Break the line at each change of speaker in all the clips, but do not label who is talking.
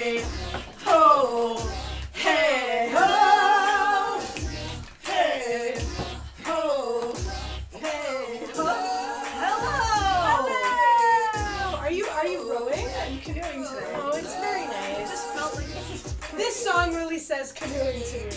Hey ho, hey ho, hey ho, hey ho.
Hello! Are you rowing?
I'm canoeing today.
Oh, it's very
I
nice.
just felt like
This song really says canoeing to me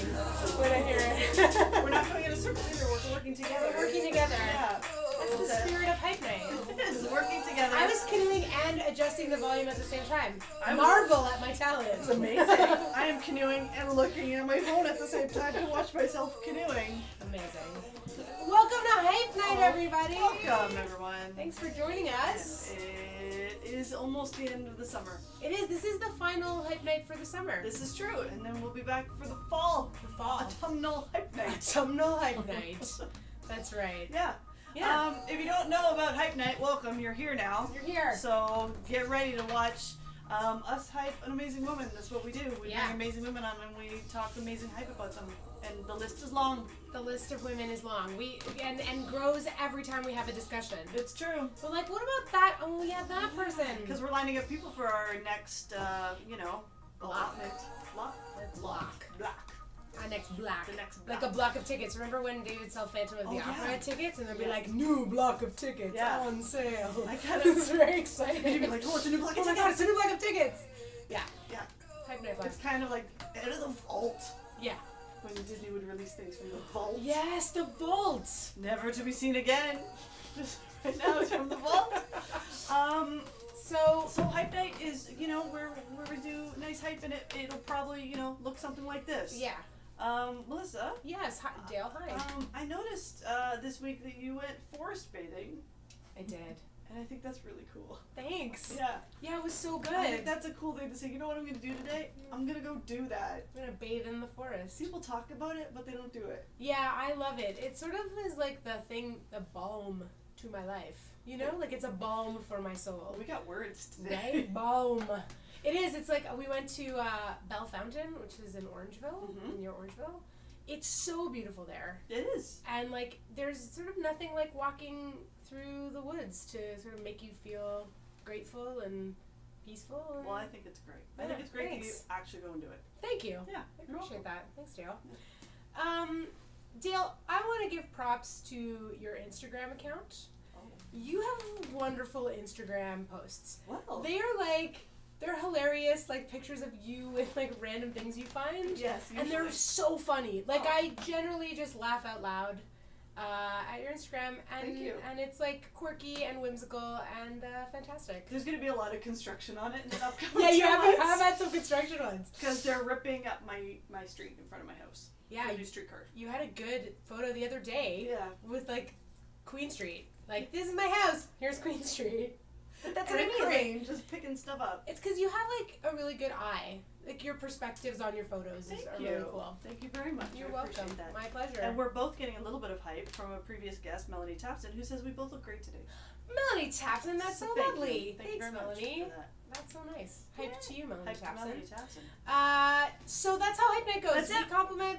when I hear it.
we're not going in a circle either. We're working together.
We're working together.
Yeah.
That's the spirit of Hype Night.
It is working together.
I was canoeing and adjusting the volume at the same time.
I was-
Marvel at my talent.
It's amazing. I am canoeing and looking at my phone at the same time to watch myself canoeing.
Amazing. Welcome to Hype Night, everybody.
Welcome, everyone.
Thanks for joining us.
It is almost the end of the summer.
It is. This is the final Hype Night for the summer.
This is true, and then we'll be back for the fall.
The fall.
Autumnal Hype Night.
Autumnal Hype Night. That's right.
Yeah.
Yeah.
If you don't know about Hype Night, welcome. You're here now.
You're here.
So get ready to watch us hype an amazing woman. That's what we do. We
Yeah.
bring amazing women on and we talk amazing hype about them. And the list is long.
The list of women is long. And grows every time we have a discussion.
It's true.
We're like, what about that? Oh, we have that person.
Because we're lining up people for our next,
Block.
Block.
Our next block.
The next
Like
block.
a block of tickets. Remember when they would sell Phantom of the
Oh,
Opera
yeah.
tickets? And they'd be
Yeah.
like, new block of tickets
Yeah.
on sale.
I kinda-
It's very exciting.
And you'd be like, oh, it's a new block of
oh my
tickets.
god, it's a new block of tickets. Yeah.
Yeah.
Hype Night block.
It's kind of like out of the vault.
Yeah.
When Disney would release things from the vault.
Yes, the vault.
Never to be seen again. Just right now it's from the vault. So Hype Night is, where we do nice hype and it'll probably, look something like this.
Yeah.
Melissa.
Yes. Hi, Dale, hi.
I noticed this week that you went forest bathing,
I did.
and I think that's really cool.
Thanks.
Yeah.
Yeah, it was so good.
I think that's a cool thing to say. You know what I'm going to do today? I'm going to go do that.
I'm gonna bathe in the forest.
People talk about it, but they don't do it.
Yeah, I love it. It sort of is like the balm to my life. You know, like it's a balm for my soul.
We got words today.
Right? Balm. It is. It's like we went to Bell Fountain, which is in Orangeville, near Orangeville. It's so beautiful there.
It is.
And like, there's sort of nothing like walking through the woods to sort of make you feel grateful and peaceful. And
Well, I think it's great. I
Yeah,
think it's great that you
thanks.
actually go and do it.
Thank you.
Yeah,
I
you're
appreciate
welcome.
that. Thanks, Dale. Dale, I want to give props to your Instagram account.
Oh.
You have wonderful Instagram posts.
Well.
They're hilarious, like pictures of you with like random things you find.
Yes.
And they're
usually.
so funny. Like
Oh.
I generally just laugh out loud at your Instagram, and
Thank you.
and it's like quirky and whimsical and fantastic.
There's going to be a lot of construction on it in the upcoming
Yeah, you
2
have
months.
had some construction ones.
Because they're ripping up my street in front of my house.
Yeah,
The new streetcar.
you had a good photo the other day
Yeah.
with like Queen Street. Like, this is my house. Here's Queen Street. But that's
and
what I
a
mean. Like,
crane just picking stuff up.
it's because you have like a really good eye. Like your perspectives on your photos
Thank
are
you.
really cool.
Thank you very much.
You're
I
welcome.
appreciate that.
My pleasure.
And we're both getting a little bit of hype from a previous guest, Melanie Tapson, who says we both look great today.
Melanie Tapson, that's so
thank
lovely.
You. Thank you
Thanks,
very much
Melanie.
for that.
That's so nice. Hype to you, Melanie
Hype to
Tapson.
Melanie Tapson.
So that's how Hype Night goes.
That's
we
it.
compliment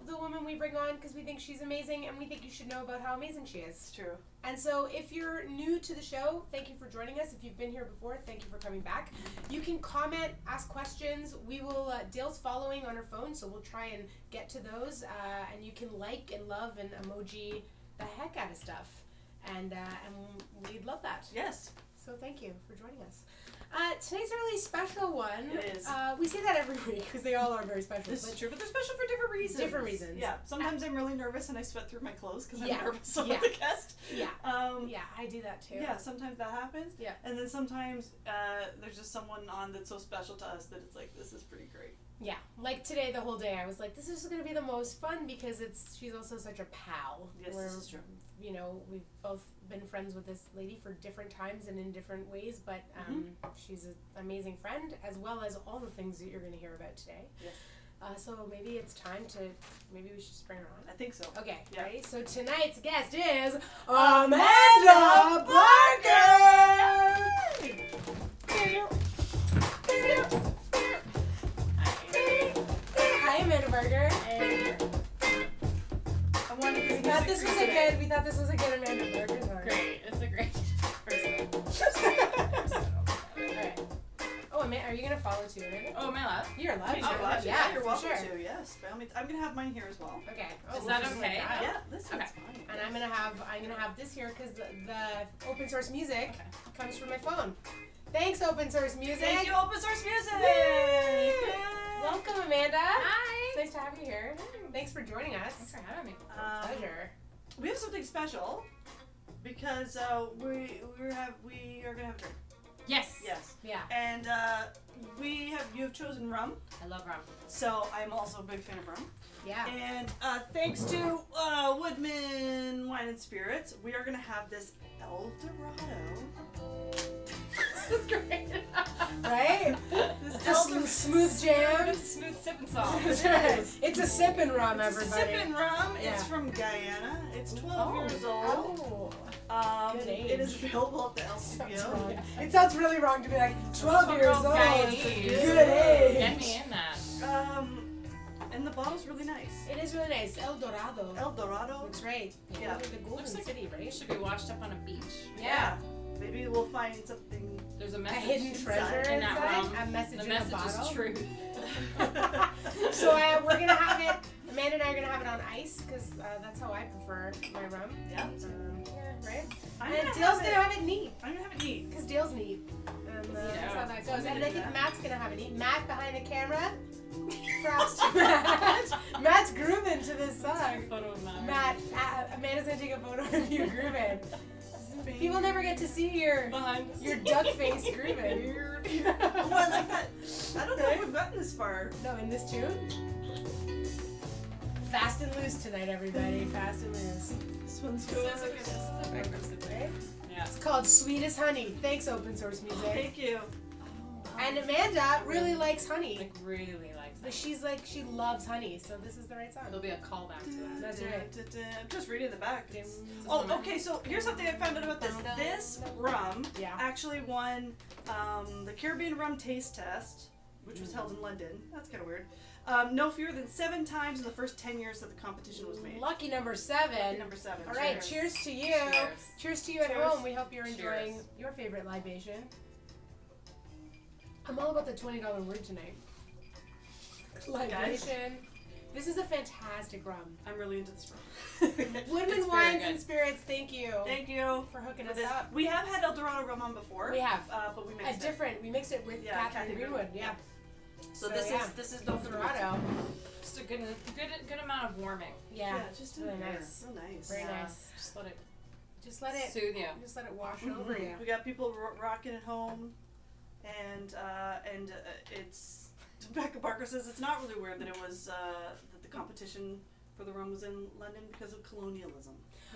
the woman we bring on because we think she's amazing and we think you should know about how amazing she is.
It's true.
And so if you're new to the show, thank you for joining us. If you've been here before, thank you for coming back. You can comment, ask questions. We will, Dale's following on her phone, so we'll try and get to those. And you can like and love and emoji the heck out of stuff. And we'd love that.
Yes.
So thank you for joining us. Tonight's a really special one.
It is.
We say that every week because they all are very special.
This is
but
true, but they're special for different reasons.
Different reasons.
Yeah. Sometimes I'm really nervous and I sweat through my clothes because I'm
Yeah.
nervous of
Yeah.
the guest.
yeah,
Um,
yeah, I do that too.
Yeah, sometimes that happens.
Yeah.
And then sometimes there's just someone on that's so special to us that it's like, this is pretty great.
Yeah, like today, the whole day, I was like, this is going to be the most fun because she's also such a pal.
Yes, this is true.
You know, we've both been friends with this lady for different times and in different ways, but she's an amazing friend, as well as all the things that you're going to hear about today.
Yes.
So maybe it's time maybe we should just bring her on.
I think so.
Okay,
Yeah.
ready? So tonight's guest is Amanda Barker! Hi, Amanda Barker.
I wanted to
We thought this was a good Amanda Barker song.
Great. It's a great first
Alright. Oh, Are you gonna follow too? Amanda?
Oh, am I allowed?
You're allowed to.
You're allowed to.
Yeah,
You're
for
welcome
sure.
to. Yes, by all means. I'm gonna have mine here as well.
Okay.
Is that
just
okay?
that.
Yeah, this
Okay.
one's fine.
And I'm gonna have this here because the open source music comes from my phone. Thanks, open source music.
Thank you, open source music.
Yay!
Yay!
Welcome, Amanda.
Hi.
It's nice to have you here. Thanks for joining us.
Thanks for having me.
Pleasure.
We have something special because we are gonna have a drink.
Yes.
Yes,
Yeah.
and you have chosen rum,
I love rum.
so I'm also a big fan of rum.
Yeah.
And thanks to Woodman Wine and Spirits, we are gonna have this El Dorado.
This is great.
Right?
This
It's a smooth jam.
It's a smooth sipping song.
That's right. It's a sipping rum,
It's a
everybody.
sippin' rum.
Yeah.
It's from Guyana. It's 12 years old.
Oh. Good
It is
age.
available at the
Sounds
LCBO.
wrong. It sounds really wrong to be like 12 years old.
Guyanese.
Good age.
Get me in that.
And the bottle's really nice.
It is really nice. El Dorado.
El Dorado.
That's right.
Yeah.
The Golden
Looks like
City,
It
right?
should be washed up on a beach.
Yeah.
Maybe we'll find something.
There's a
A
message.
hidden treasure
in that
inside.
rum.
A message
The
in a
message
bottle.
is truth.
So we're gonna have it. Amanda and I are gonna have it on ice because that's how I prefer my rum.
Yeah.
Yeah, right.
I'm
And
gonna
Dale's
have
gonna have it neat
I'm gonna have it neat.
because Dale's neat. And that's how that goes.
I'm
And
gonna
I
do
think
that.
Matt's gonna have it neat. Matt behind the camera. Props to Matt. Matt's grooving to this song.
Photo of
Matt, Amanda's gonna take a photo of you grooving. People never get to see your
behind.
duck face grooving.
Oh, I like that. I don't know if we've gotten this far.
No, in this tune. Fast and loose tonight, everybody. Fast and loose.
This one's
This
good.
is a good. This is a very good
Right?
Yeah.
It's called Sweet as Honey. Thanks, open source music.
Thank you.
And Amanda really likes honey.
Like really likes
But
it.
she loves honey, so this is the right song.
There'll be a callback to that.
That's right.
I'm just reading the back. It's-
This is
Oh,
the
okay, so here's something I found out about this. This rum
Yeah.
actually won the Caribbean Rum Taste Test, which was held in London. That's kind of weird. No fewer than 7 times in the first 10 years that the competition was made.
Lucky number 7.
Number 7.
All right, cheers to you.
Cheers.
Cheers to you at
Cheers.
home. We hope you're enjoying
Cheers.
your favorite libation. I'm all about the $20 word tonight. Libation. This is a fantastic rum.
I'm really into this rum.
Woodman
very
Wines
good.
and Spirits, thank you
Thank you
for hooking
for
us
this.
up.
We have had El Dorado rum on before.
We have.
But we
A
mixed it.
different. We mixed it with
Yeah,
Catherine
Kathy
Greenwood. Yeah.
So
So,
this
yeah.
is no
El Dorado.
Just a good amount of warming.
Yeah.
just
really
in there.
nice.
Real nice.
Very
Yeah.
nice.
Just let it
Just let it wash over you.
We got people rocking at home, and it's Becca Barker says it's not really weird that it was that the competition for the rum was in London because of colonialism.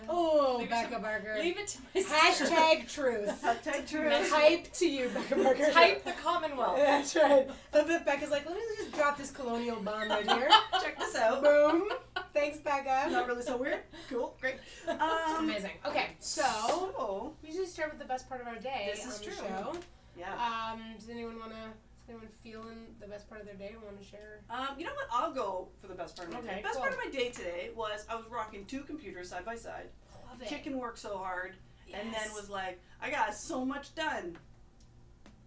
Oh,
Leave it
Becca
to-
Barker.
Leave it to my sister.
Hashtag truth.
Hashtag true.
Hype to you, Becca Barker.
Type the Commonwealth.
That's right. I bet Becca's like, let me just drop this colonial bomb right here.
Check this out.
Boom. Thanks, Becca.
Not really so weird. Cool. Great.
Amazing. Okay, so
So
we usually start with the best part of our day
This
on
is
the
true.
show.
yeah.
Does anyone feeling the best part of their day and want to share?
You know what? I'll go for the best part of my
Okay,
day. Best
cool.
part of my day today was I was rocking 2 computers side by side,
Love it.
kicking work so hard, and then
Yes.
was like, I got so much done.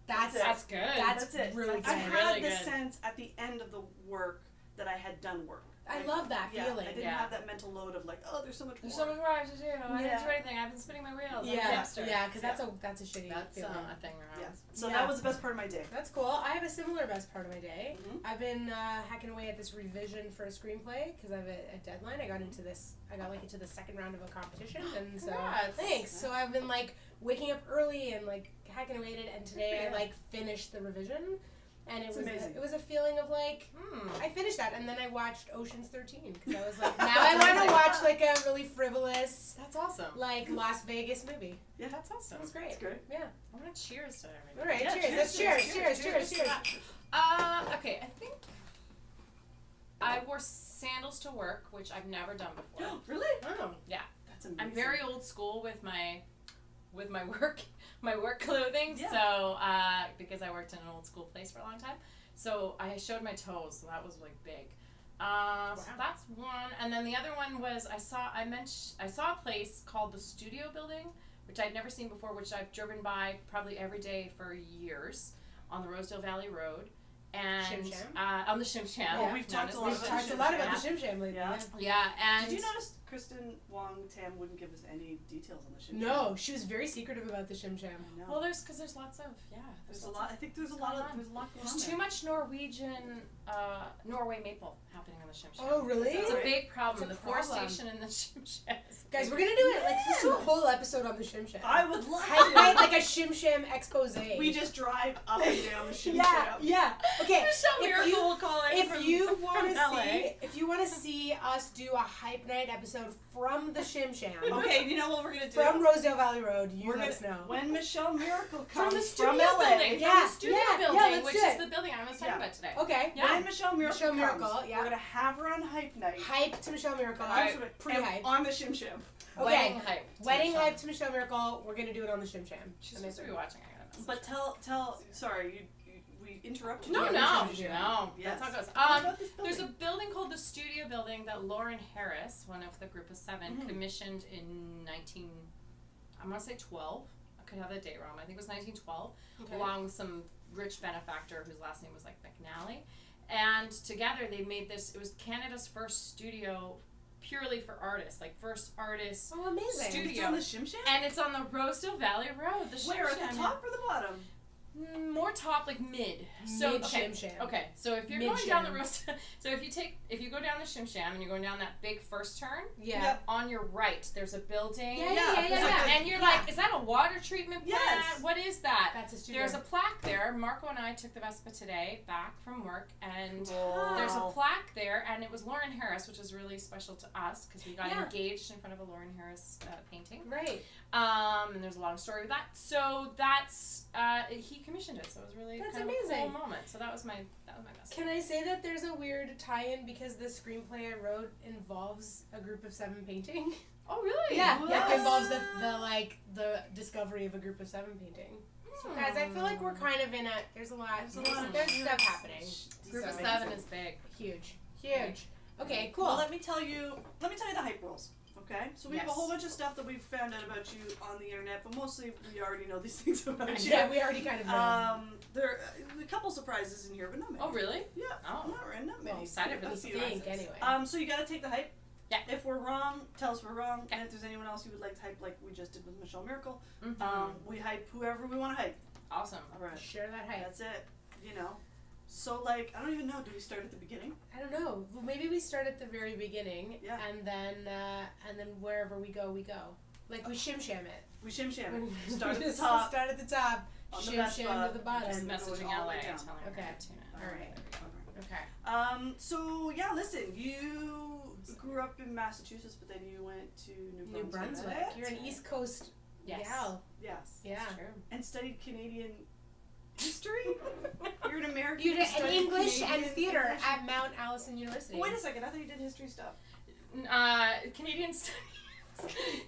That's
That's good.
That's
it.
really
I
good.
had
Really
the
good.
sense at the end of the work that I had done work.
I
Like,
love that
yeah,
feeling.
I didn't
Yeah.
have that mental load of like, oh, there's so much
There's
more.
so much more I have to do. I didn't
Yeah.
do anything. I've been spinning my wheels. I'm a
Yeah,
hamster.
yeah, because that's a shitty
That's
feeling.
a thing around.
Yeah. So
Yeah.
that was the best part of my day.
That's cool. I have a similar best part of my day.
Mhm.
I've been hacking away at this revision for a screenplay because I have a deadline. I got into the second round of a competition, and so
Congrats.
thanks. So I've been like waking up early and like hacking away at it, and today I
Yeah.
like finished the revision, and
It's
it was
amazing.
it was a feeling of like
Hmm.
I finished that, and then I watched Ocean's 13 because I was like, now I want to
amazing.
watch like a really frivolous
That's awesome.
like Las Vegas movie.
Yeah.
That's awesome.
That was great.
It's great.
Yeah.
I want to cheers to everybody.
All right.
Yeah,
cheers.
cheers,
Let's cheers.
cheers,
Cheers. Cheers.
cheers.
Cheers.
Okay, I think I wore sandals to work, which I've never done before.
Really?
Oh.
That's amazing.
I'm very old school with my work clothing.
Yeah.
So because I worked in an old school place for a long time, so I showed my toes. So that was like big. So that's one, and then the other one was I saw a place called the Studio Building, which I'd never seen before, which I've driven by probably every day for years. on the Rosedale Valley Road. And
Shim Sham?
on the Shim Sham.
Yeah.
We've talked a lot
We've
about
talked
the
a lot
Shim
about
Sham.
the Shim Sham lately.
Yeah.
Yeah, and
Did you notice Kristen Wong Tam wouldn't give us any details on the Shim Sham?
No, she was very secretive about the Shim Sham.
I know.
well, there's lots of
there's a
lots
lot. I think there's a
what's
lot
going
of
on?
there's a lot going on
There's
there.
too much Norwegian, Norway maple happening on the Shim Sham.
Oh, really?
It's a
Right.
big problem.
It's a
The
problem.
forestation in the Shim Sham. is a
Guys,
big
we're gonna do it. Like, let's do a whole episode on the Shim Sham.
I would love
Hype night,
to.
like a Shim Sham expose.
We just drive up and down the Shim
yeah,
Sham.
yeah. Okay.
Michelle
if
Miracle
you-
will call it
If
from,
you
from
want to
LA.
see us do a hype night episode from the Shim Sham,
Okay, you know what we're gonna do?
from Rosedale Valley Road, you
We're
let us
gonna-
know.
When Michelle Miracle
From
comes
the studio
LA.
building.
Yeah,
From the studio
yeah,
building,
let's
which
do
is
it.
the building I was talking
Yeah.
about today.
Okay.
Yeah.
When Michelle Miracle
Michelle
comes,
Miracle, yeah.
we're gonna have her on hype night.
Hype to Michelle Miracle.
Alright.
And
Pre-hype.
on the Shim Sham.
Okay.
Wedding hype.
Wedding hype to Michelle Miracle. We're gonna do it on the Shim Sham.
She's supposed to be watching. I gotta
But
message
tell. Sorry, we interrupted
her.
you.
No,
you.
no.
Yes.
That's how it goes.
What about this
There's a
building?
building called the Studio Building that Lauren Harris, one of the group of 7,
Mhm.
commissioned in 12. I could have the date wrong. I think it was 1912,
Okay.
along with some rich benefactor whose last name was like McNally. And together they made this. It was Canada's first studio purely for artists, like first artist
Oh, amazing.
studio.
It's on the Shim Sham?
And it's on the Rosedale Valley Road. The
Where,
Shim
at
Sham,
the top or the bottom?
more top, like mid. So
Mid
okay,
Shim Sham.
okay. So if you're
Mid
going down the
Sham.
road, so if you go down the Shim Sham and you're going down that big first turn,
Yeah.
Yep.
on your right there's a building.
Yeah, yeah,
there's like a-
And you're like, is that a water treatment plant?
Yes.
What is that?
That's a studio.
There's a plaque there. Marco and I took the Vespa today back from work, and
Cool.
there's a plaque there, and it was Lauren Harris, which is really special to us because we got
Yeah.
engaged in front of a Lauren Harris painting.
Right.
And there's a long story with that. So that's he commissioned it, so it was really
That's
kind of a
amazing.
cool moment. So that was my best.
Can I say that there's a weird tie-in because the screenplay I wrote involves a group of 7 painting?
Oh really?
Yeah,
What?
it involves the discovery of a group of 7 painting. So guys, I feel like we're kind of in a there's
There's a lot of
there's stuff happening.
Group of
So
7
amazing.
is big.
Huge. Okay, cool.
Well, let me tell you the hype rules. Okay, so we have a
Yes.
whole bunch of stuff that we've found out about you on the internet, but mostly we already know these things about you.
yeah, we already kind of know.
There are a couple surprises in here, but not many.
Oh really?
Yeah.
Oh.
Not many.
Well,
excited for
A
this
few.
think anyway.
So you gotta take the hype.
Yeah.
If we're wrong, tell us we're wrong.
Okay.
And if there's anyone else you would like to hype, like we just did with Michelle Miracle,
Mhm.
we hype whoever we want to hype.
Awesome.
All right.
Share that hype.
That's it. You know. So like, I don't even know. Do we start at the beginning?
I don't know. Well, maybe we start at the very beginning,
Yeah.
and then wherever we go, we go. Like we shim sham it.
We shim sham
We
it. Start at the
just
top.
Start at the top.
On the
Shim
best
sham
spot,
to the bottom.
Just
and
messaging
going all the
LA
way
and
down.
telling her
Okay.
to tune in.
Alright.
Okay.
So yeah, listen. You grew up in Massachusetts, but then you went to
New Brunswick. You're an East Coast
Yes.
gal.
Yes.
Yeah.
That's true.
And studied Canadian history. You're an American.
You did an
studied
English and
Canadian
theater
English.
at Mount Allison University.
Wait a second. I thought you did history stuff.
Canadian studies.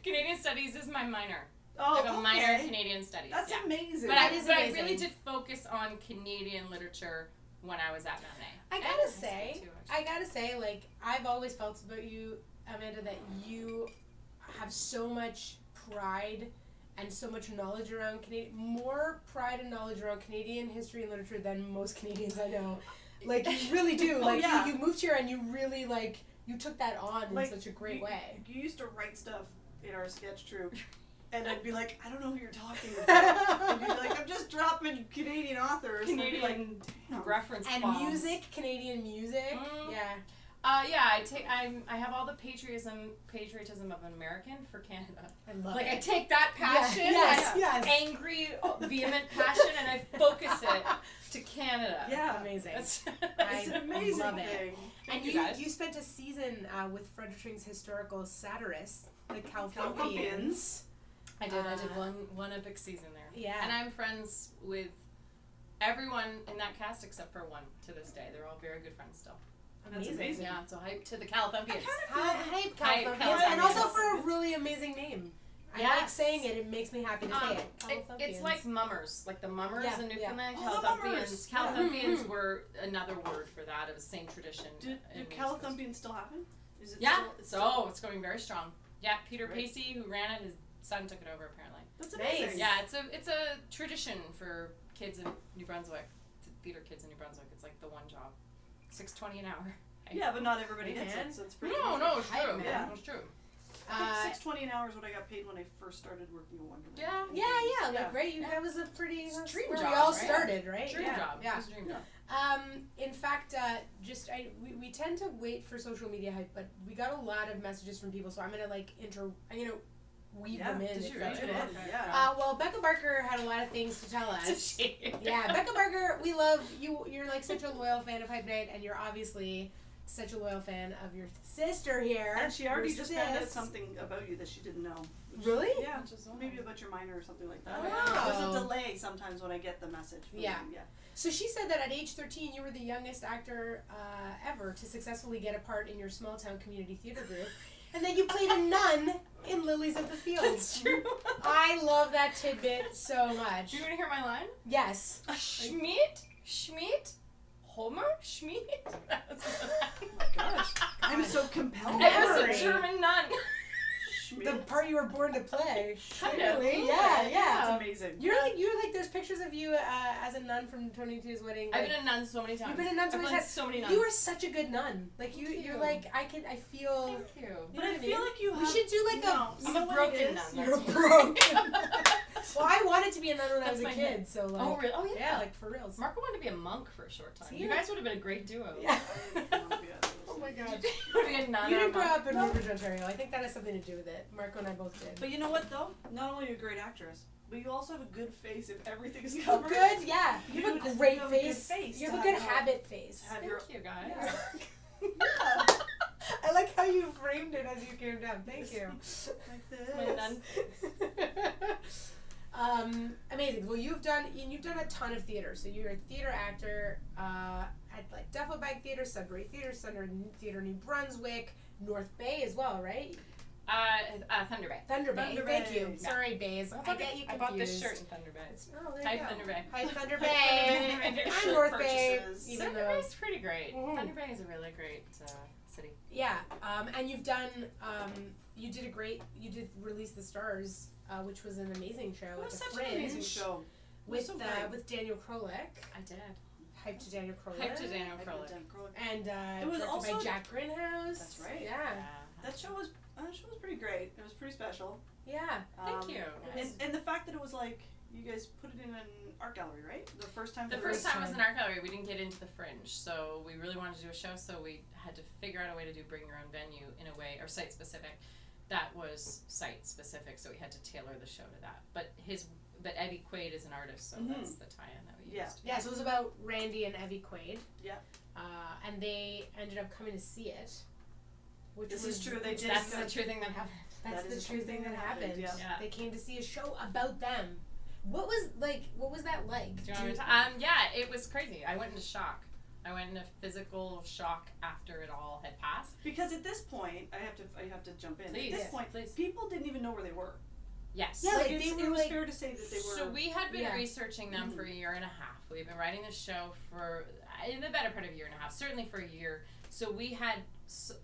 Canadian studies is my minor.
Oh,
I have a minor in
okay.
Canadian studies.
That's
yeah.
amazing.
But
That is
I
amazing.
really did focus on Canadian literature when I was at Mount A.
I
And
gotta
high school
say,
too, actually.
like, I've always felt about you, Amanda, that you have so much pride and so much knowledge around more pride and knowledge around Canadian history and literature than most Canadians I know. Like, you really do.
Oh,
Like,
yeah.
you moved here and you really, like, you took that on
Like,
in such a great
you,
way.
You used to write stuff in our sketch troupe, and I'd be like, I don't know who you're talking about. And you'd be like, I'm just dropping Canadian authors. And I'd be like,
Canadian
damn.
reference
And
bombs.
music, Canadian music,
Mm.
yeah.
Yeah, I have all the patriotism of an American for Canada.
I love
Like
it.
I take that passion,
yes,
that
yes.
angry, vehement passion, and I focus it to Canada.
Yeah.
Amazing.
That's,
It's an
I
amazing
love it.
thing.
Thank
And
you guys.
you spent a season with Fredericton's historical satirists, the
Calthumpians.
Calthumpians.
I did
Uh,
one epic season there.
Yeah.
And I'm friends with everyone in that cast except for one to this day. They're all very good friends still.
That's
Amazing.
amazing.
Yeah, so hype to the Calthumpians.
Hype
Hype
Calthumpians.
Calthumpians.
And also for a really amazing name. I like
Yes.
saying it. It makes me happy to say it.
It's
Calthumpians.
like mummers, like the mummers
Yeah,
in
yeah.
Newfoundland.
Oh, the mummers.
Calthumpians
Mhm.
were another word for that of the same tradition.
Do
in the East Coast.
Calthumpians still happen? Is it
Yeah,
still,
it's going very strong. Yeah, Peter
Great.
Pacey, who ran it, his son took it over apparently.
That's
Nice.
amazing.
Yeah, it's a tradition for kids in New Brunswick, theater kids in New Brunswick, it's like the one job. $6.20 an hour.
Yeah, but not everybody
Hey,
gets
man.
it, so it's pretty
No,
easy.
it's
Hype,
true.
man.
Yeah, it's true.
$6.20 an hour is what I got paid when I first started working at Wonderland.
Yeah.
Yeah, like right. That was a pretty
It's a
that's
dream
where
job,
we all
right?
started, right?
Dream
yeah.
job.
Yeah.
It was a dream job.
In fact, we tend to wait for social media hype, but we got a lot of messages from people, so I'm gonna weave them in.
Did
if
you
that's
really?
cool.
Okay, yeah.
Well, Becca Barker had a lot of things to tell us.
Did she?
Yeah, Becca Barker, we love you. You're like such a loyal fan of Hype Night, and you're obviously such a loyal fan of your sister here.
And she already
your
just found out
sis.
something about you that she didn't know.
Really?
Yeah,
Which is
maybe about your minor or something like that.
Oh.
There's a delay sometimes when I get the message. From
Yeah.
you, yeah.
So she said that at age 13, you were the youngest actor ever to successfully get a part in your small town community theater group, and then you played a nun in Lilies of the Field.
That's true.
I love that tidbit so much.
Do you want to hear my line?
Yes.
Schmidt, Homer, Schmidt. That's
Oh my gosh. I'm so compelled.
It was
Memory.
a German nun.
The part you were born to play.
Kind of.
Really? Yeah.
That's amazing.
You're like, there's pictures of you as a nun from 22's wedding.
I've
Like,
been a nun so many times.
you've been a nun so
I've
many
played
times.
so many nuns.
you were such a good nun. Like
Thank
you're
you.
like, I feel.
Thank you.
You
But
know
I
what
feel
mean?
like you have.
We should do like
no,
a.
you
I'm
know
a
what
broken
it is?
nun.
You're
That's
broken. Well, I wanted to be a nun when I
That's
was a
my
kid,
name.
so like.
Oh really? Oh yeah.
Yeah, like for reals.
Marco wanted to be a monk for a short time.
See?
You guys would have been a great duo.
Yeah.
Oh my
You
god.
would be a nun
You
or a
didn't grow
monk.
up in Woodbridge, Ontario. I think that has something to do with it. Marco and I both did.
But you know what though? Not only are you a great actress, but you also have a good face if everything's
Oh,
covered.
good, yeah. You have a
You
great
have a good
face.
face
You
to
have a good
have
habit face.
have
Thank
your
you guys.
Yeah.
I like how you framed it as you came down. Thank you.
like this.
My nun.
Amazing. Well, you've done a ton of theater. So you're a theater actor at like Duffel Bag Theater, Sudbury Theater, Theater New Brunswick, North Bay as well, right?
Thunder Bay.
Thunder Bay.
Thunder
Thank
Bay.
you.
Yeah.
Sorry, Bays. I get you confused.
I bought this shirt in Thunder Bay.
Oh, there
Hi,
you go.
Thunder Bay.
Hi, Thunder
Thunder
Bay.
Bay.
I'm
Shirt
North Bay.
purchases.
Even
Thunder
though,
Bay's pretty great.
Mhm.
Thunder Bay is a really great city.
yeah. And you've done. You did Release the Stars, which was an amazing show
It
at
was
the
such
Fringe
an amazing show. It was
with
so great.
with Daniel Krolick.
I did.
Hyped to Daniel Krolick.
Hyped to Daniel
I
Krolick.
did Dan Krolick.
And
It was
directed
also-
by Jack Grinhouse.
That's right.
Yeah.
That show was pretty great. It was pretty special.
Yeah.
Thank you.
And the fact that it was like you guys put it in an art gallery, right? The first time.
The
for
first
first
time was
time.
in art gallery. We didn't get into the Fringe, so we really wanted to do a show. So we had to figure out a way to do bring your own venue in a way, or site specific. That was site specific, so we had to tailor the show to that. But Evie Quaid is an artist, so
Mhm.
that's the tie-in that we used.
Yeah.
Yeah, so it was about Randy and Evie Quaid.
Yeah.
And they ended up coming to see it. Which
This
was,
is true, they did.
That's the true thing that happened.
That's
That
the
is a
true
true
thing
thing
that
that happened,
happened.
yeah.
Yeah.
They came to see a show about them. What was that like?
Do you want me to? Yeah, it was crazy. I went into shock. I went into physical shock after it all had passed.
Because at this point, I have to jump in.
Please,
At this point,
please.
people didn't even know where they were.
Yes.
Yeah, like,
it's-
they were
it was
like-
fair to say that they were.
So we had been
Yeah.
researching them for a year and a half. We've been writing this show for in the better part of a year and a half, certainly for a year. So we had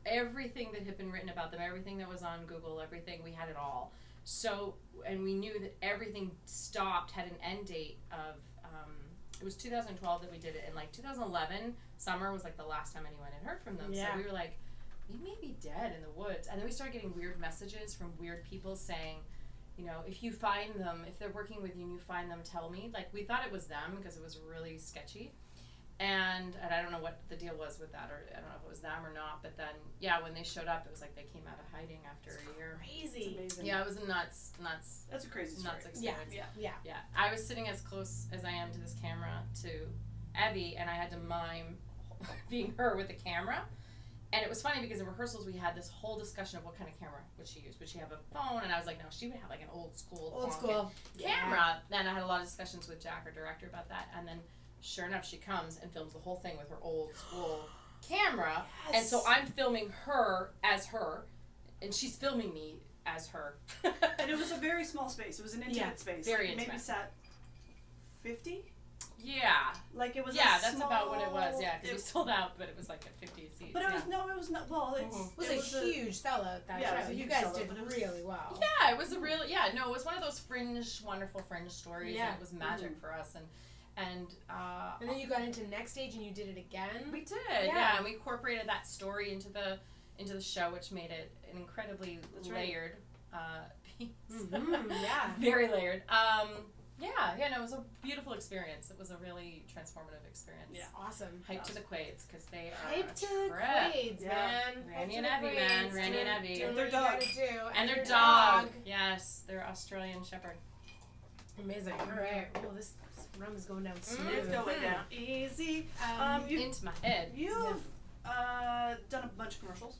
everything that had been written about them, everything that was on Google, everything, we had it all. So, and we knew that everything stopped, had an end date of, it was 2012 that we did it, and like 2011, summer was like the last time anyone had heard from them.
Yeah.
So we were like, they may be dead in the woods. And then we started getting weird messages from weird people saying, you know, if you find them, if they're working with you and you find them, tell me. Like, we thought it was them because it was really sketchy. And I don't know what the deal was with that, or I don't know if it was them or not. But then, yeah, when they showed up, it was like they came out of hiding after a year.
It's
Crazy.
amazing.
Yeah, it was a nuts
That's a crazy story.
Yeah.
experience.
Yeah.
Yeah, I was sitting as close as I am to this camera to Evie, and I had to mime being her with the camera. And it was funny because in rehearsals we had this whole discussion of what kind of camera would she use. Would she have a phone? And I was like, no, she would have like an old school camera. And I had a lot of discussions with Jack, our director, about that. And then sure enough, she comes and films the whole thing with her old school camera.
Yes.
And so I'm filming her as her, and she's filming me as her.
And it was a very small space. It was an intimate
Yeah,
space.
very
Maybe
intimate.
sat 50.
Yeah.
Like it was.
Yeah,
a
that's about what it was.
small-
Yeah, because we
it-
sold out, but it was like at 50 seats.
But it
yeah.
was no, it was not. Well, it's
Mhm.
It was
it
a huge sellout, that
Yeah, it was
show.
a
You
huge
guys
sellout,
did
but it was-
really well.
Yeah, it was a real, it was one of those wonderful fringe stories,
Yeah.
and it was magic
Mhm.
for us, And
And then you got into Next Stage and you did it again.
we did,
Yeah.
and we incorporated that story into the show, which made it an incredibly
That's right.
layered piece.
Yeah.
Very layered. No, it was a beautiful experience. It was a really transformative experience.
Yeah.
Awesome.
Hype to the Quades, because they are
Hype to
a
the
trip.
Quades,
Yeah.
man.
Randy
Hype
and
to the
Evie, man.
Quades.
Randy and
Doing-
Evie.
doing
And their
what you
dog.
gotta do.
And their dog. Yes, their Australian Shepherd.
Amazing. All right. Well, this rum is going down smooth.
It's going down easy. You,
Into my head.
you've done a bunch of commercials.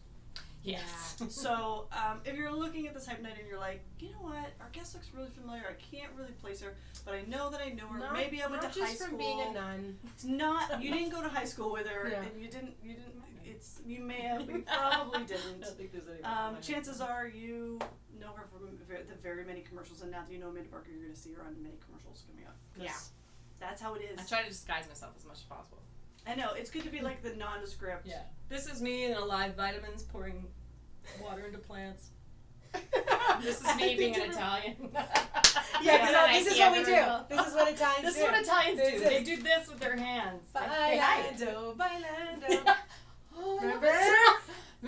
Yes.
So if you're looking at this hype night and you're like, you know what, our guest looks really familiar. I can't really place her, but I know that I know her. Maybe I went
not
to high
just from
school.
being a nun.
It's not. You didn't go to high school with her,
Yeah.
and you didn't. It's you may have, but you probably didn't.
think there's any
Chances are you know her from the very many commercials, and now that you know Amanda Barker, you're going to see her on many commercials coming up. 'Cause
Yeah.
that's how it is.
I try to disguise myself as much as possible.
I know it's good to be like the nondescript.
Yeah. This is me in Alive Vitamins pouring water into plants. This is me being an Italian.
Yeah, this is what we do.
This
This is what Italians
is
do.
what Italians
This
do.
is-
They do this with their hands. They hide.
Bailando, bailando.
Oh,
Remember?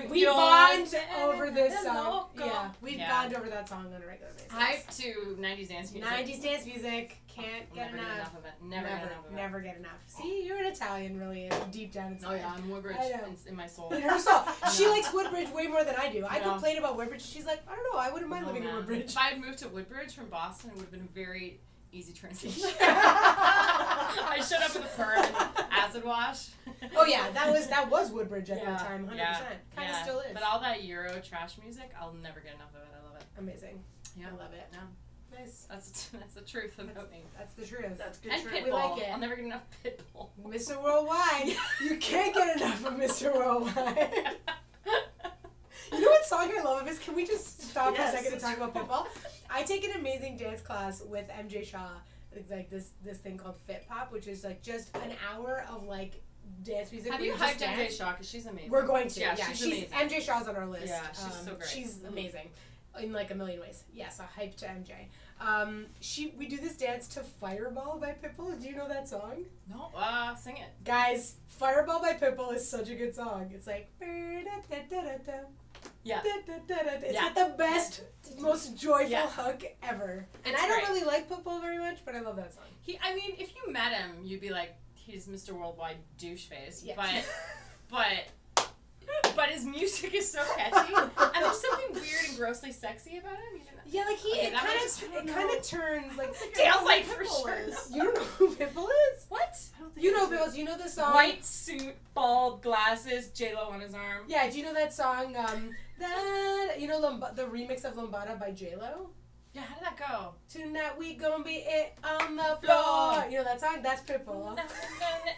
We
Yo,
bond
se
over this
viene
song.
loco.
Yeah, we
Yeah.
bond over that song on a regular basis.
Hype to 90s dance music.
90s dance music, can't
I'll
get
never get
enough.
enough of it. Never get enough of it.
Never get enough. See, you're an Italian, really, deep down inside.
Oh yeah, I'm Woodbridge
I know.
in my soul.
In her soul. She
No.
likes Woodbridge way more than I do. I
No.
complain about Woodbridge. She's like, I don't know, I wouldn't mind
Oh,
living in
man.
Woodbridge.
If I had moved to Woodbridge from Boston, it would have been a very easy transition. I showed up with a perm and acid wash.
Oh yeah, that was Woodbridge at
Yeah,
the time, 100%.
yeah,
Kind of
yeah.
still is.
But all that Euro trash music, I'll never get enough of it. I love it.
Amazing.
Yeah.
I love it.
Yeah.
Nice.
That's the truth about me.
That's the truth.
That's good.
And
truth.
Pitbull.
We like it.
I'll never get enough Pitbull.
Mr. Worldwide. You can't get enough of Mr. Worldwide. You know what song I love of his? Can we just stop for a
Yes,
second to talk
let's
about Pitbull? I take an amazing dance class with MJ Shaw. It's like this thing called Fit Pop, which is like just an hour of like dance music.
Have
where
you
just
hyped
dance.
MJ Shaw? Because she's amazing.
We're going to.
Yeah,
Yeah,
she's amazing.
MJ Shaw's on our list.
Yeah, she's so great.
She's
Mhm.
amazing in like a million ways. Yes, a hype to MJ. We do this dance to Fireball by Pitbull. Do you know that song?
No, sing it.
Guys, Fireball by Pitbull is such a good song. It's like
Yeah.
it's
Yeah.
like the best, most joyful
Yeah.
hook ever. And
It's
I don't
great.
really like Pitbull very much, but I love that song.
I mean, if you met him, you'd be like, he's Mr. Worldwide douche face.
Yeah.
But his music is so catchy, and there's something weird and grossly sexy about him. Even though,
Yeah, like
Okay,
it
that
kind
might just- I
of
don't
it kind
know.
of turns like
Dale's like,
Pitbull
for sure.
is.
you don't know who Pitbull is?
What?
I don't think
You know
it's a-
Pitbull. You know the song.
White suit, bald glasses, J Lo on his arm.
Yeah, do you know that song? You know the remix of Lambada by J Lo.
Yeah, how did that go?
Tonight we gonna be it on the floor.
Floor.
You know that song? That's Pitbull.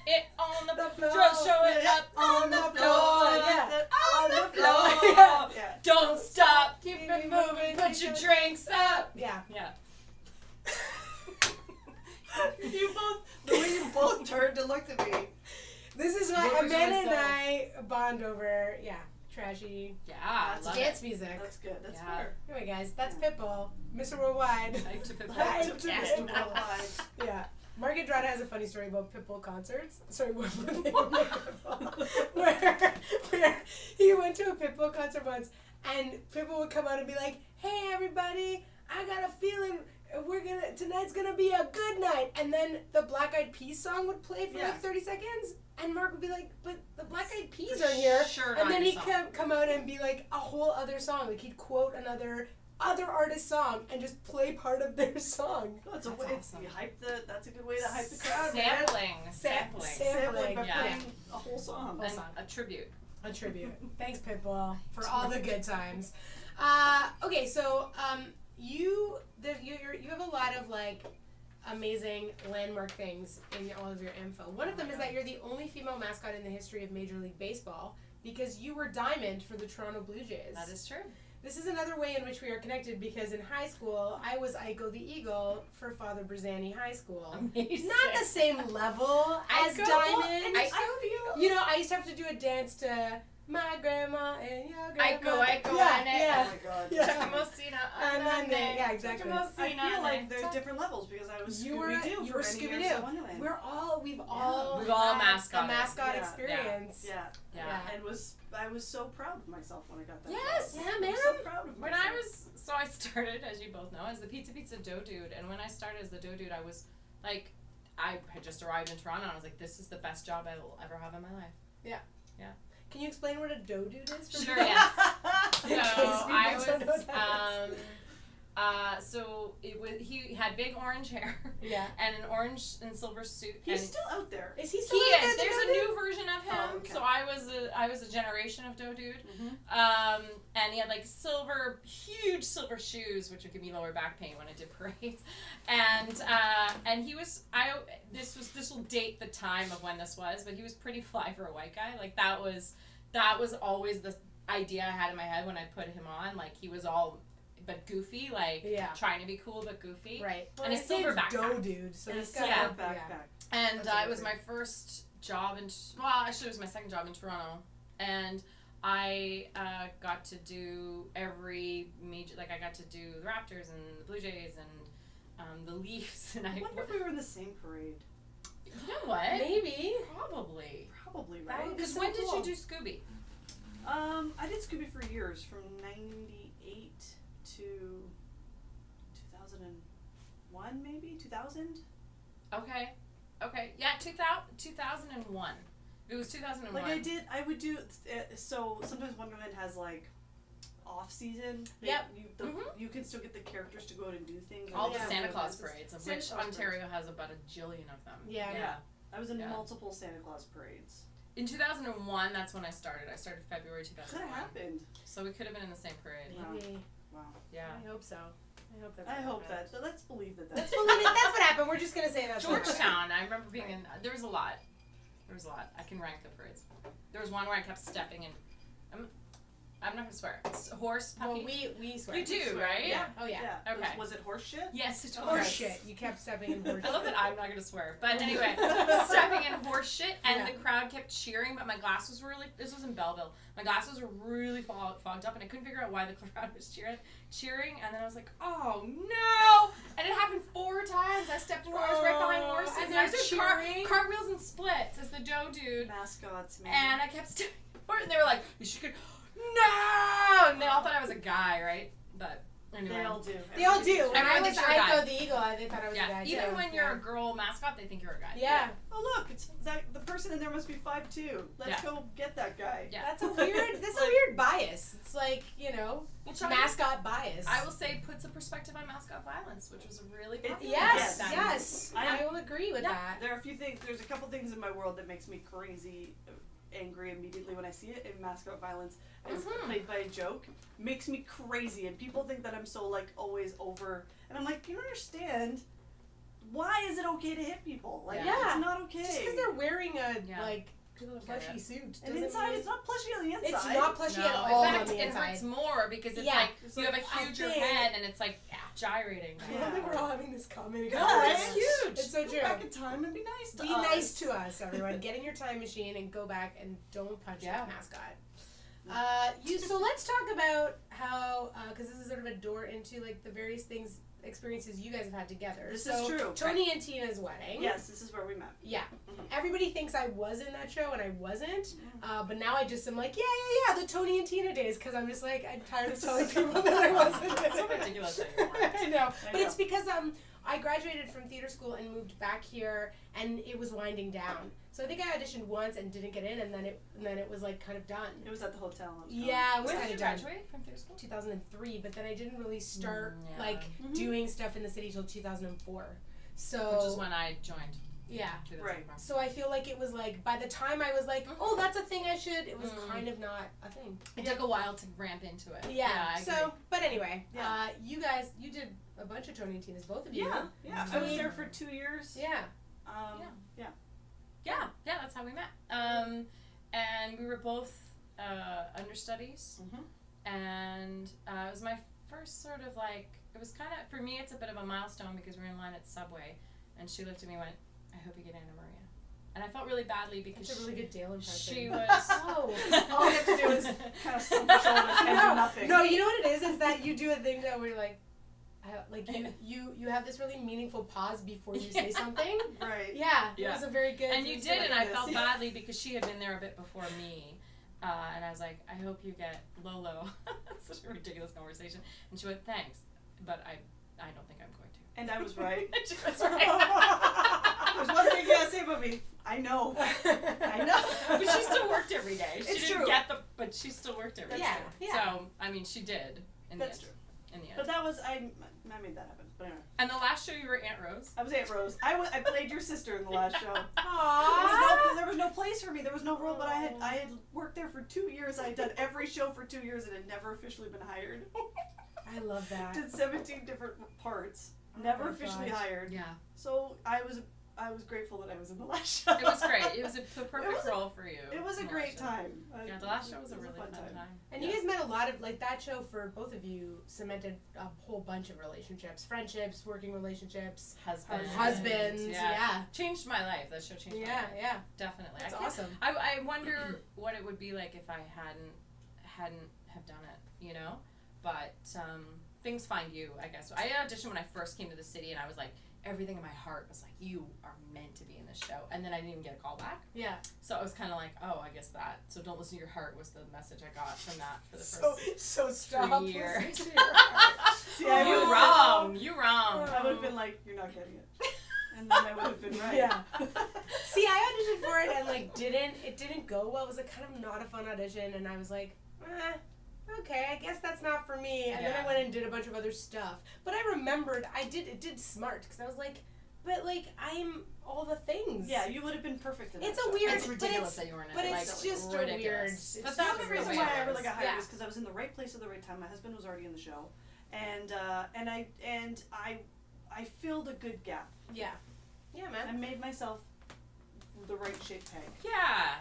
It on the
The
floor.
floor.
Show it up on the floor.
Yeah.
On the
floor.
floor.
Yeah.
Yeah.
Don't stop. Keep it moving. Put your drinks up.
Yeah.
Yeah.
You both, the way you both turned to look at me.
This is
What
what
was
Amanda
I
and
saying?
I bond over. Yeah. Trashy
Yeah, I
That's
love
dance
it.
music.
That's good. That's
Yeah.
fair.
Anyway, guys, that's Pitbull, Mr. Worldwide.
Hype to Pitbull.
Hype to
Yes.
Pitbull. Yeah. Mark Andrade has a funny story about Pitbull concerts. Sorry, what was the name of Pitbull? where he went to a Pitbull concert once, and Pitbull would come out and be like, "Hey, everybody, I got a feeling tonight's gonna be a good night." And then the Black Eyed Peas song would play for
Yeah.
like 30 seconds, and Mark would be like, "But the Black Eyed Peas are here."
Sure,
And
not
then
your
he'd
song.
come out and be like a whole other song. Like he'd quote another artist's song and just play part of their song.
That's a
That's
way.
awesome.
You hype the. That's a good way to hype the crowd. man.
Sampling.
Sampling.
Sampling by
Yeah.
playing a whole song.
Whole
And
song.
a tribute.
A tribute. Thanks, Pitbull, for all the good times. Okay, so you have a lot of like amazing landmark things in all of your info. One of them is that you're the only female mascot in the history of Major League Baseball because you were diamond for the Toronto Blue Jays.
That is true.
This is another way in which we are connected because in high school I was Aiko the Eagle for Father Brzani High School.
Amazing.
Not the same level as
Aiko,
Diamond.
I feel.
You know, I used to have to do a dance to My grandma and your grandma.
Aiko,
yeah,
Ane.
yeah.
Oh my god.
Yeah.
Mosina,
And then they-
Ane.
yeah, exactly.
I
Mosina,
feel like
Ane.
there's different levels because I was
You were
Scooby-Doo
you
for
were
many years
Scooby-Doo.
at Wonderland.
We've all
We've all
had
mascotted.
a mascot
Yeah.
experience.
Yeah.
Yeah.
And I was so proud of myself when I got that.
Yes.
job.
Yeah,
I
man.
was so proud of myself.
When I was, so I started, as you both know, as the Pizza Dough Dude, and when I started as the Dough Dude, I was like, I had just arrived in Toronto, and I was like, this is the best job I will ever have in my life.
Can you explain what a dough dude is? For
Sure,
people?
yes. So
In case people
I
don't know what
was,
that
so it was, he had big orange hair
Yeah.
and an orange and silver suit.
He's
and
still out there.
Is he
he
still out there,
is.
the
There's
dough
a
dude?
new version of him.
Oh, okay.
So I was a generation of Dough Dude.
Mm-hmm.
And he had like huge silver shoes, which would give me lower back pain when I did parades. And he was, this will date the time of when this was, but he was pretty fly for a white guy. Like that was always the idea I had in my head when I put him on. Like he was all, but goofy, like
Yeah.
trying to be cool but goofy.
Right.
And a
his
silver
name's
backpack.
Dough dude. So
And a
this
silver
guy.
backpack.
And
That's
it was
amazing.
my first job actually it was my second job in Toronto, and I got to do every major, like I got to do the Raptors and the Blue Jays and the Leafs, and
I wonder if we were in the same parade.
you know what?
Maybe.
Probably.
Probably,
That
right?
would be
Because
so
when
cool.
did you do Scooby?
I did Scooby for years, from 98 to 2001, maybe? 2000?
Okay. Yeah, 2001. It was 2001.
Like I would do, so sometimes Wonderland has like off season.
Yep.
Mhm.
You can still get the characters to go out and do things.
all
Like
the
Yeah.
Santa
Santa
Claus
Claus
parades, of
Santa
which
Claus
Ontario has about a jillion of them.
Yeah.
Yeah. I was in
Yeah.
multiple Santa Claus parades.
In 2001, that's when I started. I started February
Could have
2001.
happened.
So we could have been in the same parade.
Wow.
Maybe.
Wow.
Yeah.
I hope so. I hope that's
I
what
hope
happened.
that. Let's believe that.
Let's believe it. That's what happened. We're just gonna say that's what happened.
Georgetown, I remember being in. There was a lot. I can rank the parades. There was one where I kept stepping in. I'm not gonna swear. Horse puppy.
Well, we swear.
You do, right?
Yeah. Oh yeah.
Okay.
Was it horse shit?
Yes, it was.
Horse shit. You kept stepping in horse
I love
shit.
that I'm not gonna swear, but anyway, stepping in horse shit, and
Yeah.
the crowd kept cheering, but my glasses were really. This was in Belleville. My glasses were really fogged up, and I couldn't figure out why the crowd was cheering, and then I was like, oh no! And it happened 4 times. I stepped in. I was right behind horses,
And
and I was
they're
doing
cheering?
cartwheels and splits as the Dough Dude.
Mascots, man.
And I kept stepping forward, and they were like, "You should go." No! And they all thought I was a guy, right? But anyway.
They all do.
They all do. When I
Everyone
was
thinks you're a guy.
Aiko the Eagle, they thought I was a
Yeah,
guy
even
too.
when you're a girl mascot, they think you're a guy.
Yeah.
Oh look, it's that the person in there must be 5'2". Let's
Yeah.
go get that guy.
Yeah.
That's a weird bias. It's like,
Well, Charlie,
mascot bias.
I will say puts a perspective on mascot violence, which was a really popular
Yes,
at that
yes.
I-
I will agree with
Yeah.
that.
There are a few things. There's a couple things in my world that makes me crazy, angry immediately when I see it. And mascot violence is
Mhm.
played by a joke makes me crazy, and people think that I'm so like always over. And I'm like, you don't understand. Why is it okay to hit people? Like,
Yeah.
it's not okay.
Just because they're wearing a
Yeah.
like
People
plushy
get it.
suit.
and
doesn't
inside,
mean-
it's not plushy on the inside.
It's not plushy
No,
at all
in fact,
on the
it
inside.
hurts more because it's
Yeah.
like
It's
you
like,
have a
I
huger
think-
head and it's like gyrating.
I don't think we're all having this common
Yeah,
experience.
it's
huge.
It's so
Go
true.
back in time and be nice to
Be
us.
nice to us, everyone. Get in your time machine and go back and don't punch
Yeah.
that mascot. So let's talk about how, because this is sort of a door into like the various experiences you guys have had together.
This
so
is true.
Tony and Tina's wedding.
Yes, this is where we met.
Yeah.
Mhm.
Everybody thinks I was in that show and I wasn't. But now I just am like, yeah, the Tony and Tina days, because I'm just like, I'm tired of telling people that I wasn't.
It's so ridiculous that you weren't.
I know.
I
But
know.
it's because I graduated from theater school and moved back here, and it was winding down. So I think I auditioned once and didn't get in, and then it was like kind of done.
It was at the hotel. I was
Yeah, it was
When
kind
did
of
you
done.
graduate from theater school?
2003, but then I didn't really start
Yeah.
like
Mhm.
doing stuff in the city till 2004. So
Which is when I joined.
yeah.
2004.
So I feel like it was like by the time I was like, oh, that's a thing I should. It was
Mm.
kind of not a thing.
It took a while to ramp into it.
Yeah.
I
so,
agree.
but anyway,
Yeah.
you guys, you did a bunch of Tony and Tina's, both of you.
Yeah.
I
I was
mean-
there for 2 years.
Yeah.
Yeah, that's how we met. And we were both understudies,
Mhm.
and it was my first sort of like, it was kind of, for me, it's a bit of a milestone because we were in line at Subway, and she looked at me and went, I hope you get Anna Maria. and I felt really badly because
That's a really good Dale impression.
she was.
Oh.
All we have to do is kind of slump our shoulders and do nothing.
No, you know what it is that you do a thing that we're like you have this really meaningful pause before you say something.
Right.
Yeah, it
Yeah.
was a very good.
And you did, and I felt
this.
badly because she had been there a bit before me. And I was like, I hope you get Lolo. Such a ridiculous conversation. And she went, thanks, but I don't think I'm going to.
And I was right.
She was right.
There's one thing you gotta say about me. I know. I know.
But she still worked every day. She
It's
didn't
true.
get but she still worked every day.
Yeah, yeah.
So, I mean, she did in
That's
the
true.
end. In the end.
But that was I made that happen. But anyway,
And the last show you were Aunt Rose.
I was Aunt Rose. I played your sister in the last show.
Aww.
There was no place for me. There was no role, but I had worked there for 2 years. I had done every show for 2 years and had never officially been hired.
I love that.
Did 17 different parts. Never
my
officially
gosh.
hired.
Yeah.
So I was grateful that I was in the last show.
It was great. It was the perfect
was a-
role for you.
It was a
in the
great
last show.
time.
Yeah, the last show was a really fun time.
And you guys met a lot of, like, that show for both of you cemented a whole bunch of relationships, friendships, working relationships, husbands, yeah.
Changed my life. That show changed my
Yeah,
life.
yeah.
Definitely.
That's
I can't-
awesome.
I wonder what it would be like if I hadn't have done it, you know? But things find you, I guess. I auditioned when I first came to the city, and I was like, everything in my heart was like, you are meant to be in this show. And then I didn't even get a call back.
Yeah.
So I was kind of like, oh, I guess that. So don't listen to your heart was the message I got from that for the first
So stop
3 years.
listening to your heart.
See, I
You
would've
wrong. You wrong.
I would have been like, you're not getting it. And then I would have been right.
Yeah. See, I auditioned for it and like it didn't go well. It was like kind of not a fun audition, and I was like, okay, I guess that's not for me. And then I
Yeah.
went and did a bunch of other stuff. But I remembered it did smart because I was like, but like I'm all the things.
Yeah, you would have been perfect in that
It's a
show.
weird,
It's ridiculous that you weren't in
but
it.
it's
Like,
just a
ridiculous.
weird.
But
It's
that's
The
just
other
the
reason
way
why
it
I really
was.
got hired
Yeah.
was because I was in the right place at the right time. My husband was already in the show, and I filled a good gap.
Yeah, yeah,
I
man.
made myself the right shaped peg.
Yeah,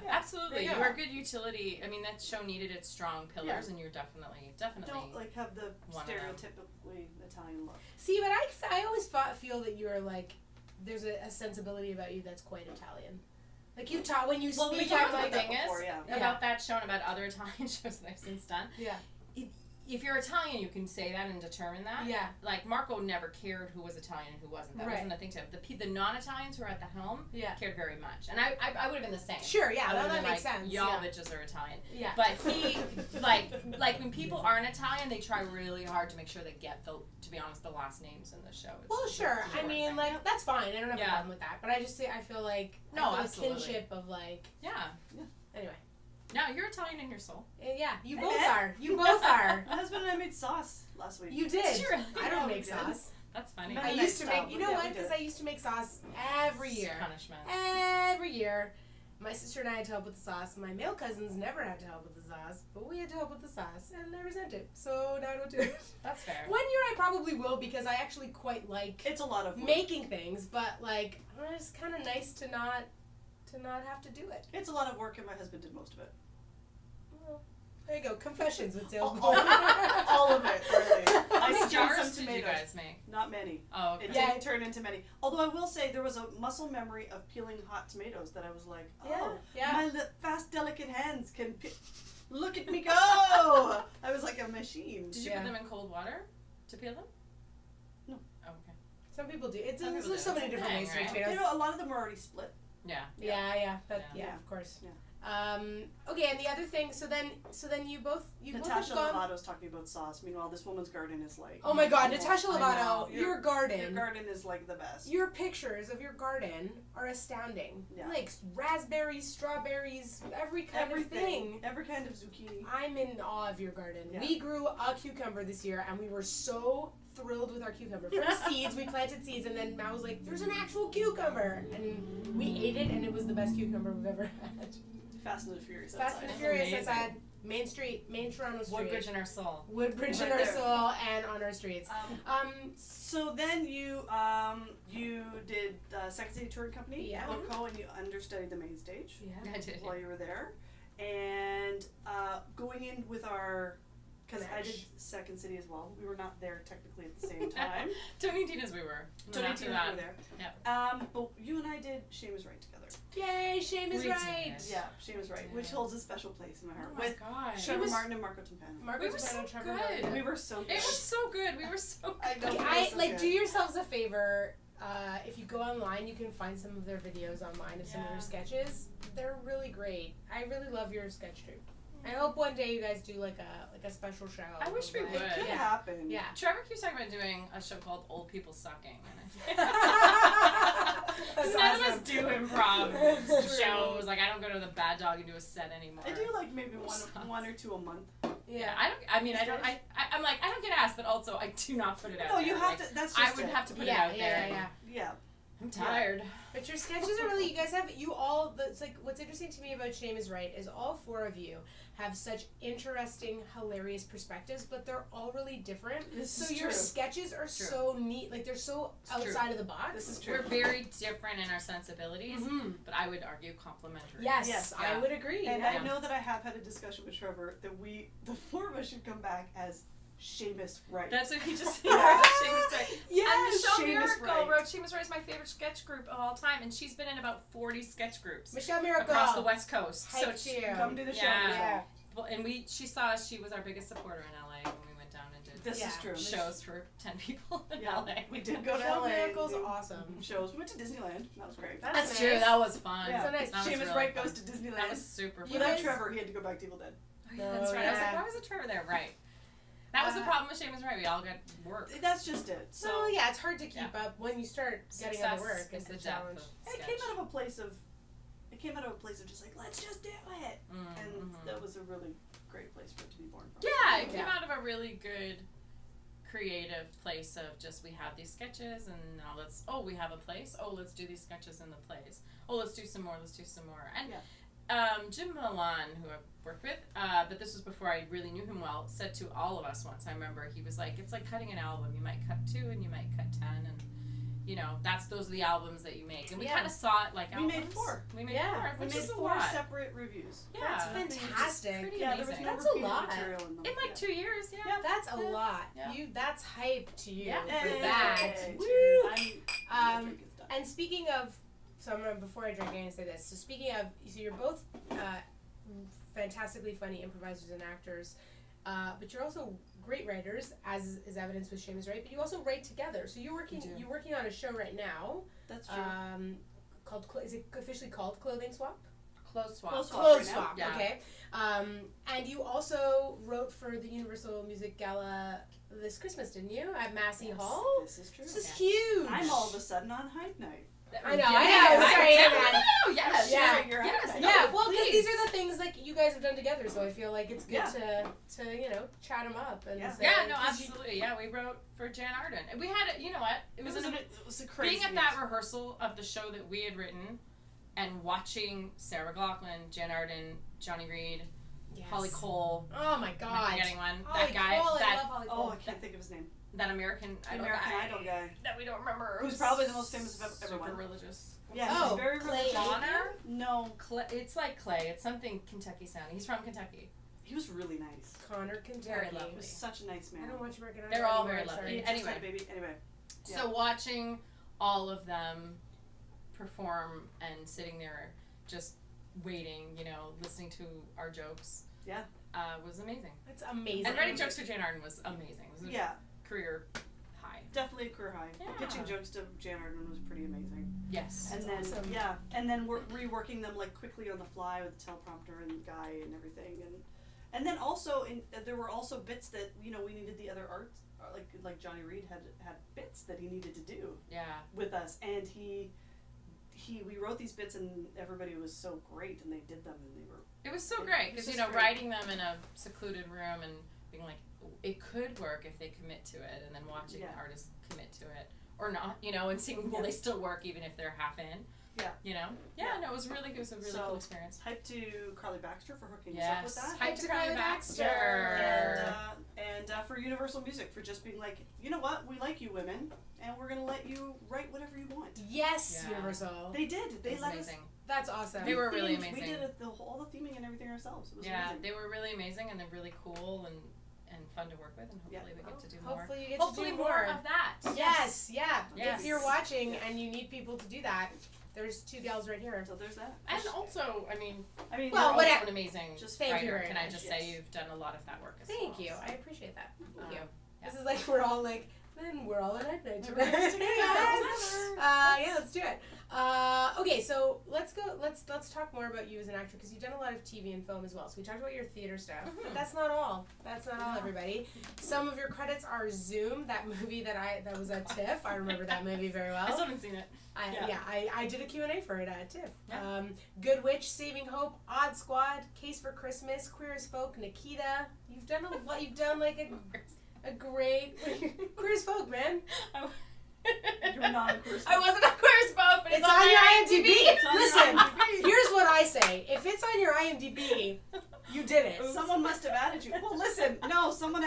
Yeah,
absolutely.
there you
You
go.
were a good utility. I mean, that show needed its strong pillars,
Yeah.
and you're definitely.
Don't like have the
One of them.
stereotypically Italian look.
See, but I always feel that you're like, there's a sensibility about you that's quite Italian. Like you talk when you
Well, we
speak,
talked
I'm
about
like,
that
thing is
before, yeah.
about that show and about other Italian shows that I've since done.
yeah,
If you're Italian, you can say that and determine that.
yeah,
Like Marco never cared who was Italian and who wasn't. That
Right.
wasn't a thing to him. The non-Italians who were at the helm
yeah.
cared very much, and I would have been the same.
Sure, yeah,
I
that
would've been
makes
like,
sense.
Y'all
yeah.
bitches are Italian.
Yeah.
But he, like when people aren't Italian, they try really hard to make sure they get to be honest, the last names in the show. It's
Well,
it's a
sure. I
important
mean,
thing.
like that's fine. I don't have a
Yeah.
problem with that. But I just say I feel like
No,
I feel
absolutely.
a kinship of like
yeah.
anyway.
No, you're Italian in your soul.
Yeah, you
Hey,
both
man.
are. You both are.
My husband and I made sauce last week.
You did.
Did you really?
I don't
Yeah, we
make
did.
sauce.
That's funny.
But-
I
Nice
used to
style,
make. You
but
know
yeah,
what?
we
Because
did.
I used to make sauce every year.
Punishment.
Every year. My sister and I had to help with the sauce. My male cousins never had to help with the sauce, but we had to help with the sauce, and I resent it. So now I don't do it.
That's fair.
One year I probably will because I actually quite like
It's a lot of work.
making things, but like it's kind of nice to not have to do it.
It's a lot of work, and my husband did most of it.
Well, there you go. Confessions with Dale.
All of it, really.
How
I
many
skinned
jars
some
did you
tomatoes.
guys make?
Not many.
Oh, okay.
It
Yeah.
didn't turn into many. Although I will say there was a muscle memory of peeling hot tomatoes that I was like, oh,
Yeah.
my fast, delicate hands can look at me go. I was like a machine.
Did you
Yeah.
put them in cold water to peel them?
No.
Oh, okay.
Some people do.
Some people
There's so
do.
many
It's a
different
thing,
ways to make
right?
tomatoes.
You know, a lot of them were already split.
Yeah.
Yeah,
Yeah.
of course.
Yeah.
Okay, and the other thing, so then you both
Natasha
have gone.
Lovato's talking about sauce. Meanwhile, this woman's garden is like.
Oh my God,
oh,
Natasha
I know.
Lovato, your garden.
Your garden is like the best.
Your pictures of your garden are astounding.
Yeah.
Like raspberries, strawberries, every kind of thing.
Every kind of zucchini.
I'm in awe of your garden.
Yeah.
We grew a cucumber this year, and we were so thrilled with our cucumber. From seeds, we planted seeds, and then Matt was like, "There's an actual cucumber," and we ate it, and it was the best cucumber we've ever had.
Fast and the Furious.
Fast
outside.
and the
That's
Furious
amazing.
outside Main Street, Main Toronto Street,
Woodbridge in our soul.
Woodbridge in
Right
our
there.
soul, and on our streets.
So then you did Second City Touring Company,
Yeah.
Boco, and you understudied the main stage
Yeah.
I did.
while you were there, and going in with our because I did Second City as well. We were not there technically at the same time.
Tony and Tina's we were.
Tony and
After
Tina
that,
were there.
Yep.
But you and I did Shame is Right together.
Yay, Shame is
We
right.
did.
Yeah, Shame is Right, which
did.
holds a special place in my heart.
Oh my
With
gosh.
Trevor
was-
Martin and Marco Timpano.
Marco
We were so
Timpano, Trevor
good.
Martin.
We were so good.
It was so good. We were so
I
good.
know.
Okay,
we were
I
so
like
good.
do yourselves a favor. If you go online, you can find some of their videos online of some of
Yeah.
their sketches. They're really great. I really love your sketch troupe. I hope one day you guys do like a special show.
I wish we
Like,
would.
It could
Yeah.
happen.
Yeah.
Trevor keeps talking about doing a show called Old People Sucking. And
That's
none of us
awesome.
do improv
It's true.
shows. Like, I don't go to the Bad Dog and do a set anymore.
I do like maybe
Sucks.
one or two a month.
Yeah.
I I'm like, I don't get asked, but also I do not put it out
No,
there.
you have
Like,
to. That's
I
just
would
it.
have to put
Yeah,
it out
yeah,
there.
yeah.
Yeah.
I'm tired.
But your sketches are really, you guys have, it's like, what's interesting to me about Shame is Right is all four of you have such interesting, hilarious perspectives, but they're all really different.
This
So
is
your
true.
sketches are
True.
so neat, like they're so
It's true.
outside of the box.
This is true.
We're very different in our sensibilities,
Mhm.
but I would argue complementary.
Yes,
Yes,
I
yeah.
would agree.
And
yeah.
I know that I have had a discussion with Trevor that the four of us should come back as Seamus Right.
That's what he just said.
Yeah.
Seamus Right.
Yes,
And Michelle
Seamus
Miracle
Right.
wrote Seamus Right is my favorite sketch group of all time, and she's been in about 40 sketch groups
Michelle Miracle.
across the West Coast.
Hype
So
to you.
Come to the show.
Yeah.
Michelle.
Yeah.
and she saw us. She was our biggest supporter in LA when we went down and did
This
Yeah.
is true.
shows for 10 people in
Yeah,
LA.
we did go to
Michelle
LA. and
Miracle's
do
awesome.
Shows. We went to Disneyland. That was great.
That's
That's
nice.
true. That was fun.
Yeah.
So nice.
That was
Seamus
really
Right
fun.
goes to Disneyland.
That was super fun.
You
Without
guys-
Trevor, he had to go back to Evil Dead.
Oh, yeah, that's
Oh,
right. I was like,
yeah.
why wasn't Trevor there? Right. That was the problem with Seamus Right. We all got work.
That's just it. So
So yeah, it's hard to keep
Yeah.
up when you start getting
Success
other work.
is
It's
the
a
death
challenge.
of
it
sketch.
came out of a place of just like, let's just do it. And that was a really great place for it to be born from.
Yeah, it came
Yeah.
out of a really good creative place of just we have these sketches and now we have a place. Oh, let's do these sketches in the place. Oh, let's do some more. And Jim Milan, who I've worked with, but this was before I really knew him well, said to all of us once, I remember, he was like, it's like cutting an album. You might cut 2 and you might cut 10 and those are the albums that you make. And we
Yeah.
kind of saw it like
We
albums.
made 4.
We made
Yeah.
4,
We
which
made
is a
4
lot.
separate reviews.
Yeah.
That's
I think it's
fantastic.
pretty
Yeah, there was
amazing.
no
That's a
repeated
lot.
material in them.
In like 2 years, yeah.
Yeah.
That's a
Yeah.
lot.
Yeah.
That's hype to you
Yeah.
for
Hey,
that.
cheers.
Woo!
My
Um,
drink is done.
And speaking of, before I drink, I'm gonna say this. So speaking of, so you're both fantastically funny improvisers and actors, but you're also great writers, as is evidenced with Seamus Right. But you also write together. So you're working on a show right now.
That's true.
Called is it officially called Clothing Swap?
Clothes swap.
Clothes swap.
Clothes
right now.
Swap.
Yeah.
Okay. And you also wrote for the Universal Music Gala this Christmas, didn't you? At Massey
Yes,
Hall.
This is true.
This is
Yeah.
huge.
I'm all of a sudden on Hype Night.
I know, sorry, everyone.
Yes.
Yeah.
You're
Yes.
Hype
No,
Night.
Yeah, well, because
please.
these are the things like you guys have done together, so I feel like it's good
Yeah.
to chat them up and
Yeah.
say,
Yeah, no,
'cause you-
absolutely. Yeah, we wrote for Jan Arden. And we had, you know what? It was
a crazy
being at that rehearsal of the show that we had written and watching Sarah McLachlan, Jan Arden, Johnny Reed,
Yes.
Holly Cole.
Oh my
Am I
God.
forgetting one?
Holly
That guy,
Cole, I
that
love Holly
Oh,
Cole.
I can't think of his name.
that American Idol
American
guy.
Idol guy.
That we don't remember.
Who's probably the most famous of everyone.
Super religious.
Yeah,
Oh,
he's very
Clay
religious.
Bonner?
No,
It's like Clay. It's something Kentucky sounding. He's from Kentucky.
he was really nice.
Connor Kentucky.
Very
He
lovely.
was such a nice man.
I don't watch American Idol
They're all
anymore,
very
I'm
lovely.
sorry.
He just
Anyway.
had a baby. Anyway.
So watching all of them perform and sitting there just waiting, listening to our jokes.
Yeah.
Was amazing.
That's amazing.
And writing jokes for Jane Arden was amazing. It was a
Yeah,
career high.
definitely a career high.
Yeah.
Pitching jokes to Jan Arden was pretty amazing.
Yes.
And
That's
then
awesome.
and then we're reworking them like quickly on the fly with the teleprompter and guy and everything, and then also there were also bits that we needed the other art, like Johnny Reed had bits that he needed to do
Yeah.
with us, and we wrote these bits and everybody was so great and they did them and they were
It was so
It
great
was
because,
just great.
writing them in a secluded room and being like, it could work if they commit to it, and then watching
Yeah.
the artists commit to it or not, and seeing will
Yeah.
they still work even if they're half in.
Yeah.
Yeah, no, it was a really
So,
cool experience.
hype to Carly Baxter for hooking us up with
Yes.
that.
Hype to Carly
Baxter.
Baxter.
And for Universal Music for just being like, you know what, we like you women, and we're gonna let you write whatever you want.
Yes,
Yeah.
Universal.
They did. They
It was
let
amazing.
That's awesome.
They were really
themed.
amazing.
We did all the theming and everything ourselves. It was
Yeah,
amazing.
they were really amazing and they're really cool and fun to work with, and hopefully we get to do more.
Hopefully you get
Hopefully
to do
more of that.
Yes, yeah.
Yes.
If you're watching and you need people to do that, there's 2 gals right here.
So there's that.
And also, I mean,
I mean,
Well,
you're
what
also
I-
an amazing
just
thank you
writer.
very
Can I
much,
just
yes.
say you've done a lot of that work as well.
Thank you.
so.
I appreciate that. Thank you.
Yeah.
This is like we're all like, then we're all in night
We're
tonight.
just together.
Yeah, let's do it. Okay, so let's go. Let's talk more about you as an actor because you've done a lot of TV and film as well. So we talked about your theater stuff, but that's not all. That's not all, everybody. Some of your credits are Zoom, that movie that was at TIFF. I remember that movie very well.
I still haven't seen it.
I did a Q&A for it at TIFF.
Yeah.
Good Witch, Saving Hope, Odd Squad, Case for Christmas, Queer as Folk, Nikita. You've done a lot. You've done like a great Queer as Folk, man.
You're not a Queer
I wasn't a Queer as Folk, but
It's on your IMDb.
It's on your
Listen,
IMDb.
here's what I say. If it's on your IMDb, you did it.
Someone must have added you. Well, listen, no, someone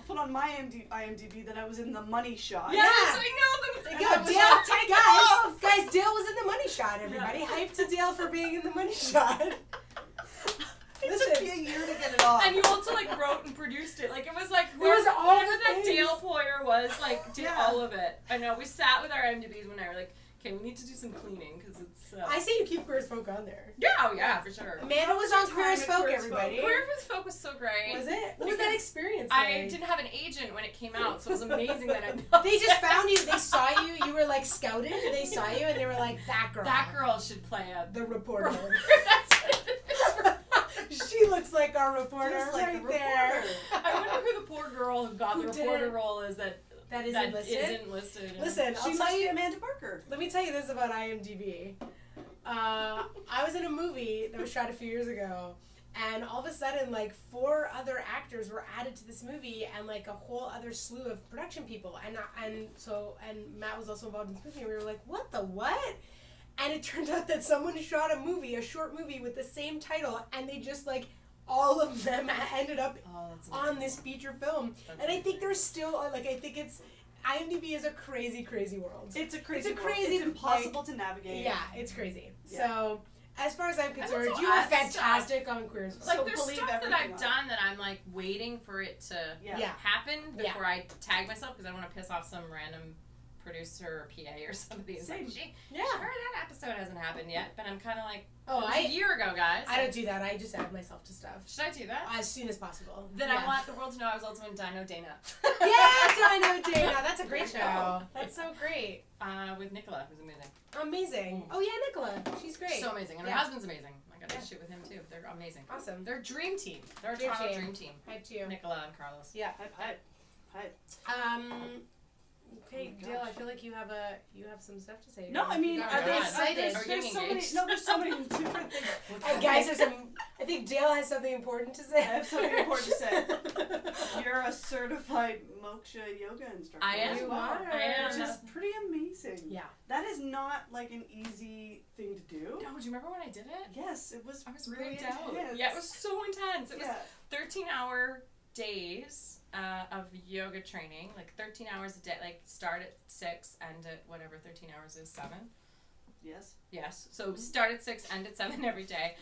put on my IMDb that I was in The Money Shot.
Yeah.
Yes, I know them.
And
Yo,
I was
Dale,
like, take it
guys, Dale was in The Money Shot, everybody. Hype to Dale for being in The Money Shot.
It took me a year to get it off.
And you also like wrote and produced it. Like it was like
was all
whoever
the
that
things.
Dale Poyer was like did
Yeah.
all of it. I know we sat with our IMDb's one night. We're like, okay, we need to do some cleaning because it's.
I say you keep Queer as Folk on there.
Yeah, oh yeah, for sure.
Amanda was on Queer as
time at
Folk,
Queer as Folk?
everybody.
Queer as Folk was so great.
Was it? What was that
Because
experience
I
like?
didn't have an agent when it came out, so it was amazing that I.
They just found you. They saw you. You were like scouted. They saw you, and they were like, "That girl."
That girl should play a.
The reporter.
That's what it is.
She looks like our reporter
Just like
right
the
there.
reporter.
I wonder who the poor girl who got
Who
the
did
reporter
it?
role is that
That listed.
isn't listed.
Listen,
She
I'll
must
tell
be
you.
Amanda Parker.
Let me tell you this about IMDb. I was in a movie that was shot a few years ago, and all of a sudden, like 4 other actors were added to this movie, and like a whole other slew of production people, and Matt was also involved in this movie. And we were like, "What the what?" And it turned out that someone shot a short movie with the same title, and they just like all of them ended up
Oh, that's
on this feature film.
That's
And I think
amazing.
there's still like I think it's IMDb is a crazy, crazy world.
It's a crazy.
It's a
world.
crazy,
It's impossible to navigate.
Yeah, it's crazy.
Yeah.
So, as far as I'm concerned,
also
you were
us
fantastic on Queer as Folk.
Like
So
there's
believe
stuff that
everything
I've
on
done that I'm like waiting for it to
Yeah.
Yeah.
happen
Yeah.
before I tag myself because I don't want to piss off some random producer or PA or somebody who's like,
Same.
Yeah.
sure that episode hasn't happened yet, but I'm kind of like,
Oh,
it was a year ago, guys.
I don't do that. I just add myself to stuff
Should I do that?
as soon as possible.
Then
yeah.
I want the world to know I was also in Dino Dana.
Yeah, Dino Dana. That's a great
There you
show.
go.
That's so great.
With Nicola, who's amazing.
Amazing. Oh yeah, Nicola. She's great.
So amazing. And her
Yeah.
husband's amazing. I got to
Yeah.
shoot with him too. They're amazing.
Awesome.
They're a dream team. They're a
Dream
Toronto
team.
dream team.
Hype too.
Nicola and Carlos.
Yeah.
Hype.
Okay,
Oh my
Dale. I
gosh.
feel like you have some stuff to say.
No, I mean,
You got
are
very
they
excited.
there's,
Are you
there's so many.
engaged?
No, there's so many different things.
And guys, I think Dale has something important to say.
I have something important to say. You're a certified moksha yoga instructor.
I am.
as
You
well,
are.
I am.
Which is pretty amazing.
Yeah.
That is not like an easy thing to do.
No, do you remember when I did it?
Yes, it was.
I was
really
rigged out.
intense.
Yeah, it was so intense. It was
Yeah.
13-hour days of yoga training, like 13 hours a day, like start at 6, end at whatever 13 hours is, 7.
Yes.
Yes, so start at 6, end at 7 every day.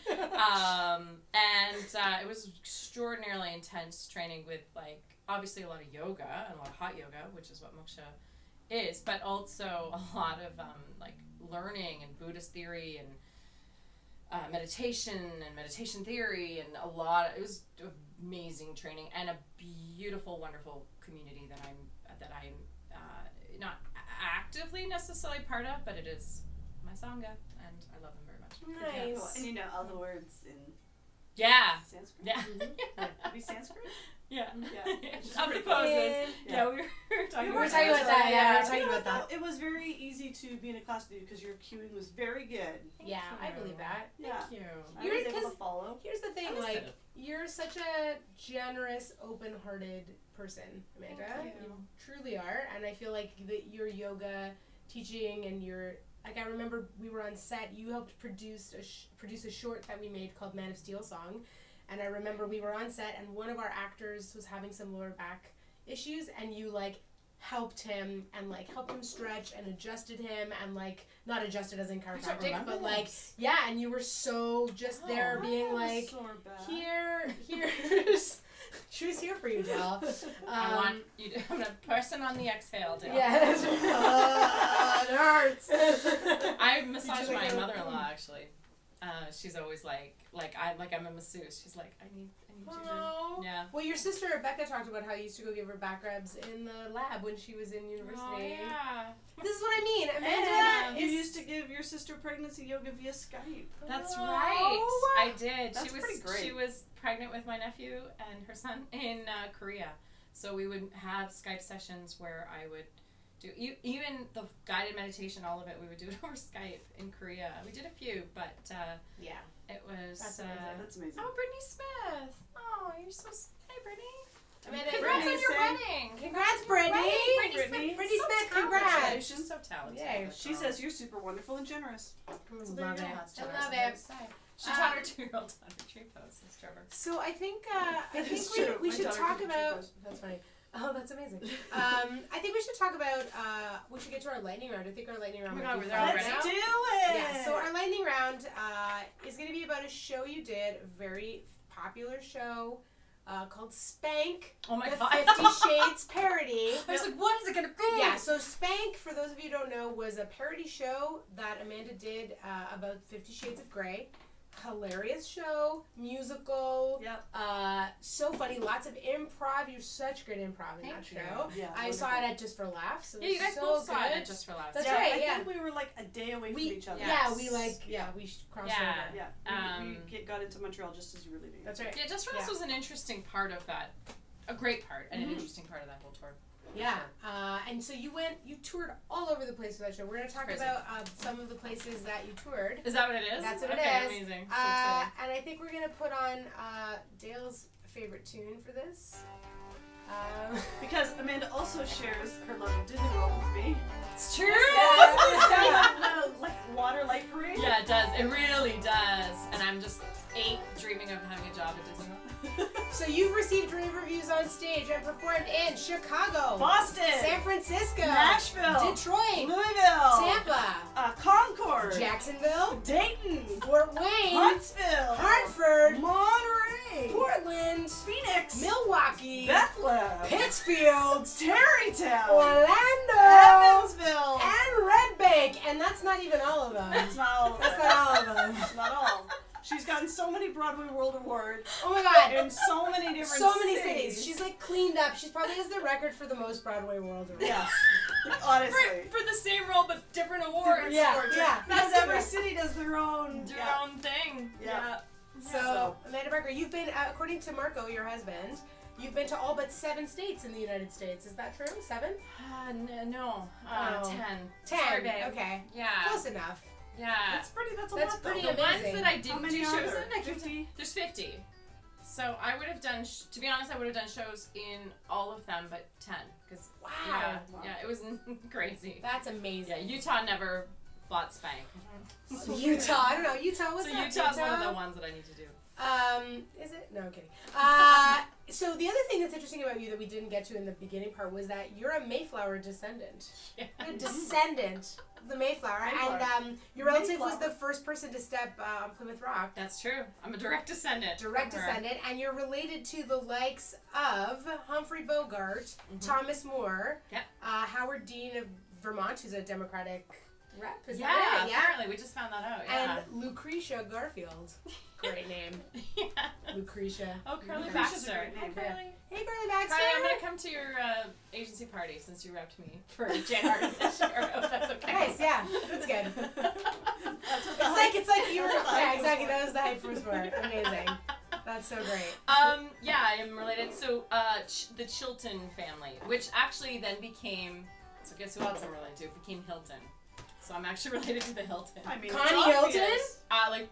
It was extraordinarily intense training with like obviously a lot of yoga and a lot of hot yoga, which is what moksha is, but also a lot of like learning and Buddhist theory and meditation and meditation theory and it was amazing training and a beautiful, wonderful community that I'm not actively necessarily part of, but it is my sangha and I love them very much.
Cool.
Nice.
And you know all the words in
Yeah.
Sanskrit?
Yeah.
Be Sanskrit?
Yeah.
Yeah. It's just
Of the
pretty cool.
poses.
Yeah.
Yeah, we were talking
We were
about
talking about that, yeah, we were talking
You know
about
what,
that.
though? It was very easy to be in a class with you because your cueing was very good.
Yeah, I believe that.
Yeah.
Thank you.
I
You're-
was able
'cause-
to follow.
Here's the thing,
I missed
like,
it.
you're such a generous, open-hearted person, Amanda.
Thank you.
Truly are, and I feel like your yoga teaching and your, like, I remember we were on set, you helped produce a short that we made called Man of Steel Song, and I remember we were on set and one of our actors was having some lower back issues, and you, like, helped him stretch and adjusted him and like not adjusted as in chiropractic but like yeah, and you were so just there being like here's She was here for you, Dale.
I want you to I'm a person on the exhale, Dale.
Yeah.
It hurts.
I massage
like
my
a-
mother-in-law actually. She's always I'm a masseuse. She's like, I need you
Aw.
to. Yeah.
Well, your sister Rebecca talked about how you used to go give her back rubs in the lab when she was in university.
Oh, yeah.
This is what I mean.
And
Amanda
you
is
used to give your sister pregnancy yoga via Skype.
That's
Oh,
right. I did.
That's
she was
pretty great.
She was pregnant with my nephew and her son in Korea. So we would have Skype sessions where I would do even the guided meditation, all of it. We would do it over Skype in Korea. We did a few, but
Yeah.
it was.
That's amazing. That's amazing.
Oh, Brittany Smith. Oh, you're so. Hey, Brittany.
Amanda,
Congrats on
Brittany,
your
say-
wedding.
Congrats, Brittany.
Brittany
Brittany
So
Smith,
talented.
congrats.
She's so talented.
Yay.
She says you're super wonderful and generous.
I
So there
love
you
it.
go. That's
I
generous
love
of her
it.
to say. She taught her 2-year-old daughter tree poses, Trevor.
So I think
That is true.
we
My
should
daughter
talk
can do
about.
tree
That's funny. Oh, that's amazing. I think we should talk about. We should get to our lightning round. I think our lightning round.
Oh my
might
God,
be
we're there
fun
already?
now.
Let's do it.
Yeah. So our lightning round is going to be about a show you did, a very popular show called Spank,
Oh my
the
God.
50 Shades parody.
I was like, what is it gonna be?
Yeah, so Spank, for those of you who don't know, was a parody show that Amanda did about 50 Shades of Grey. Hilarious show, musical,
Yep.
so funny, lots of improv. You're such good improv in that
Thank you.
show.
Yeah,
I saw it at Just for Laughs. It
Yeah, you
was
guys
so
both saw
good.
it Just for Laughs.
That's
yeah,
right,
I
yeah.
think we were like a day away from each other.
Yeah.
We crossed
Yeah.
over.
Yeah. We
Um,
got into Montreal just as you were leaving.
That's right.
Yeah, Just for Us
Yeah.
was an interesting part of that. A great part and
Mhm.
an interesting part of that whole tour.
Yeah, and so you toured all over the place for that show. We're going to talk
Crazy.
about some of the places that you toured.
Is that what it is?
That's what
okay,
it is.
Amazing. So exciting.
And I think we're going to put on Dale's favorite tune for this.
Because Amanda also shares her love of Disney World with me.
It's true.
Like Water Light Parade.
Yeah, it does. It really does. And I'm just 8 dreaming of having a job at Disney World.
So you've received rave reviews on stage and performed in Chicago,
Boston.
San Francisco,
Nashville.
Detroit,
Louisville.
Tampa,
Concord.
Jacksonville,
Dayton.
Fort Wayne,
Huntsville.
Hartford,
Monterey.
Portland,
Phoenix.
Milwaukee,
Bethlehem.
Pittsfield,
Tarrytown.
Orlando,
Evansville.
and Red Bank. And that's not even all of them.
That's not all of
That's
it.
not all of them.
That's not all. She's gotten so many Broadway World Awards
Oh my god.
in so many different
So many cities. She's like cleaned up. She probably has the record for the most Broadway World Awards.
Yeah. Honestly.
For the same role but different awards.
Yeah, yeah.
Because
That's
every
the-
city does their own.
Do
Yeah.
your own thing.
Yeah.
So, Amanda Barker, you've been, according to Marco, your husband, you've been to all but 7 states in the United States. Is that true? 7?
No.
Oh.
10.
10.
Sorry, babe.
Okay.
Yeah.
Close enough.
Yeah.
That's pretty. That's a
That's
lot.
pretty
though.
The ones
amazing.
that I
How
didn't
many
do
are
shows
there?
in, I can
50?
there's 50. So I would have done, to be honest, I would have done shows in all of them but 10. Because,
Wow.
yeah,
Wow.
yeah, it was crazy.
That's
Yeah,
amazing.
Utah never bought Spank.
Utah. I don't know. Utah, what's
So
up?
Utah's one of
Utah?
the ones that I need to do.
Is it? No, I'm kidding. So the other thing that's interesting about you that we didn't get to in the beginning part was that you're a Mayflower descendant.
Yeah.
You're a descendant of the Mayflower.
Mayflower.
And your relative was
Mayflower.
the first person to step on Plymouth Rock.
That's true. I'm a direct descendant.
Direct
from her.
descendant, and you're related to the likes of Humphrey Bogart, Thomas More,
Yeah.
Howard Dean of Vermont, who's a Democratic rep. Is
Yeah,
that it? Yeah.
apparently. We just found that out. Yeah.
And Lucretia Garfield. Great name.
yeah.
Lucretia.
Oh, Curly
Lucretia's a
Baxter.
great
Hi,
name,
Curly.
Hey, Carly Baxter.
Carly, I'm going to come to your agency party since you repped me for January this year. I hope that's okay.
Nice, yeah. That's good.
That's what the
It's like you were.
That's what the
Yeah,
hype was
exactly.
for.
That was the hype was for. Amazing. That's so great.
Yeah, I am related. So, the Chilton family, which actually then became, so guess who else I'm related to? Became Hilton. So I'm actually related to the Hilton.
I mean,
Connie
it's obvious.
Hilton?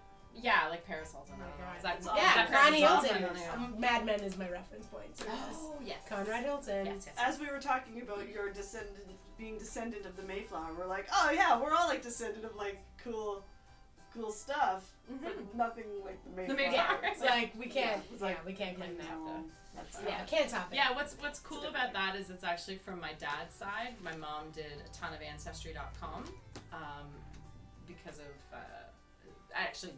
Like Paris Hilton. I don't know. Is that,
It's
is
obvious.
Yeah,
that Paris
Connie
Hilton?
Hilton.
I don't know.
Mad Men is my reference point. So yes.
Oh, yes.
Conrad Hilton.
Yes, yes.
As we were talking about your being descendant of the Mayflower, we're like, oh yeah, we're all like descendant of like cool stuff, but nothing like the Mayflower.
Mayflower.
It's like we can't.
Yeah, it's
Yeah,
like,
we can't claim that.
No, that's
Yeah, can't top it.
Yeah, what's cool about that is it's actually from my dad's side. My mom did a ton of Ancestry.com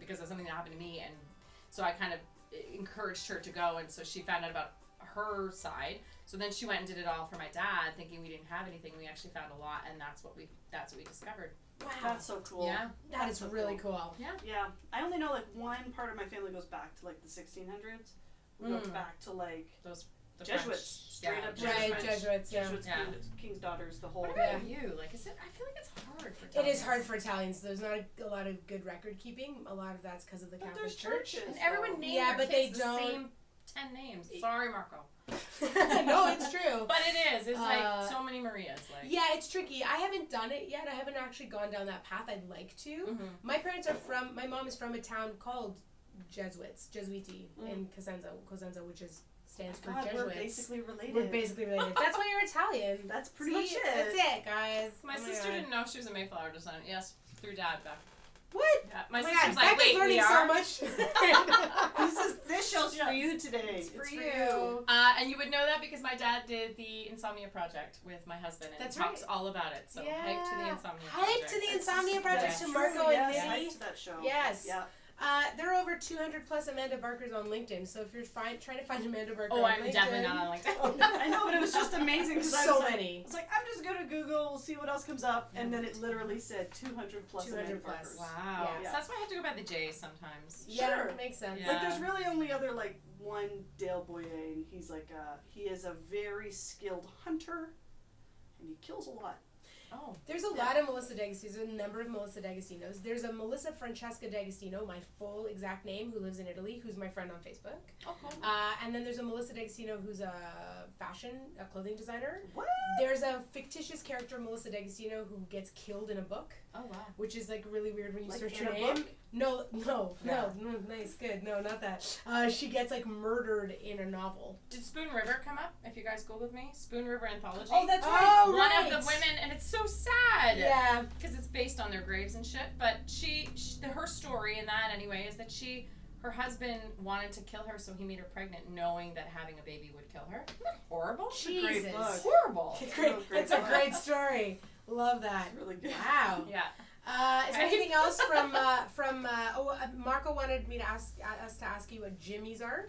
because of something that happened to me, and so I kind of encouraged her to go, and so she found out about her side. So then she went and did it all for my dad, thinking we didn't have anything. We actually found a lot, and that's what we discovered.
Wow.
That's so cool.
Yeah.
That is
so
really cool.
Yeah, I only know like one part of my family goes back to like the 1600s. We go back to like
The
Jesuits,
French.
straight
Yeah.
up
Right, Jesuits, yeah.
Jesuits,
Yeah.
King's daughters, the whole.
What about you? Like, is it? I feel like it's hard for
It
Italians.
is hard for Italians. There's not a lot of good record keeping. A lot of that's because of the
But
Catholic
there's
Church.
churches.
And everyone named
Yeah,
their
but they
kids
don't-
the same 10 names. Sorry, Marco.
No, it's true.
But it is. It's
Uh,
like so many Marias. Like.
Yeah, it's tricky. I haven't done it yet. I haven't actually gone down that path. I'd like to.
Mm-hmm.
My mom is from a town called Jesuiti in Cosenza, which stands for
God,
Jesuits.
we're basically related.
We're basically related. That's why you're Italian.
That's pretty
See?
much it.
That's it, guys.
My
Oh
sister
God.
didn't know she was a Mayflower designer. Yes, through Dad. Back.
What?
Yeah. My
Oh my
sister
God,
was like,
Becca's
wait,
learning
we
so
are?
much.
This show's for you today.
It's for
for
you.
And you would know that because my dad did the Insomnia Project with my husband, and
That's
he talks
right.
all about it. So hype to the Insomnia
Hype
Project.
to the Insomnia Project
That's
to
true,
Marco
yes,
and
hype
Minnie.
to that show.
Yes.
Yeah.
There are over 200 plus Amanda Barkers on LinkedIn. So if you're trying to find Amanda Barker
Oh,
on
I'm
LinkedIn,
definitely not on LinkedIn.
Oh, no.
I know, but it was just amazing because I
So
was like,
many.
I was like, I'm just gonna Google, see what else comes up, and then it literally said 200 plus
200
Amanda
plus.
Barkers.
Wow.
Yeah.
So that's why I have to go by the J's sometimes.
Yeah,
Sure.
makes sense.
Yeah.
Like, there's really only other like one Dale Boyer, and he's like he is a very skilled hunter, and he kills a lot.
Oh.
There's a lot of Melissa D'Agostino's, a number of Melissa D'Agostinos. There's a Melissa Francesca D'Agostino, my full exact name, who lives in Italy, who's my friend on Facebook.
Oh, cool.
And then there's a Melissa D'Agostino who's a clothing designer.
What?
There's a fictitious character, Melissa D'Agostino, who gets killed in a book,
Oh, wow.
which is like really weird when you
Like
search
in
her
a
name.
book?
No,
Yeah.
nice, good. No, not that. She gets like murdered in a novel.
Did Spoon River come up? If you guys Googled me, Spoon River Anthology.
Oh, that's right.
Oh,
One
right.
of the women, and it's so sad.
Yeah.
Because it's based on their graves and shit. But her story in that anyway is that her husband wanted to kill her, so he made her pregnant, knowing that having a baby would kill her. Isn't that horrible?
a great
Jesus.
book.
Horrible.
It's great. It's a great story. Love that.
It's really good.
Wow.
Yeah.
Is there anything else from Marco wanted me to ask us to ask you what jimmies are?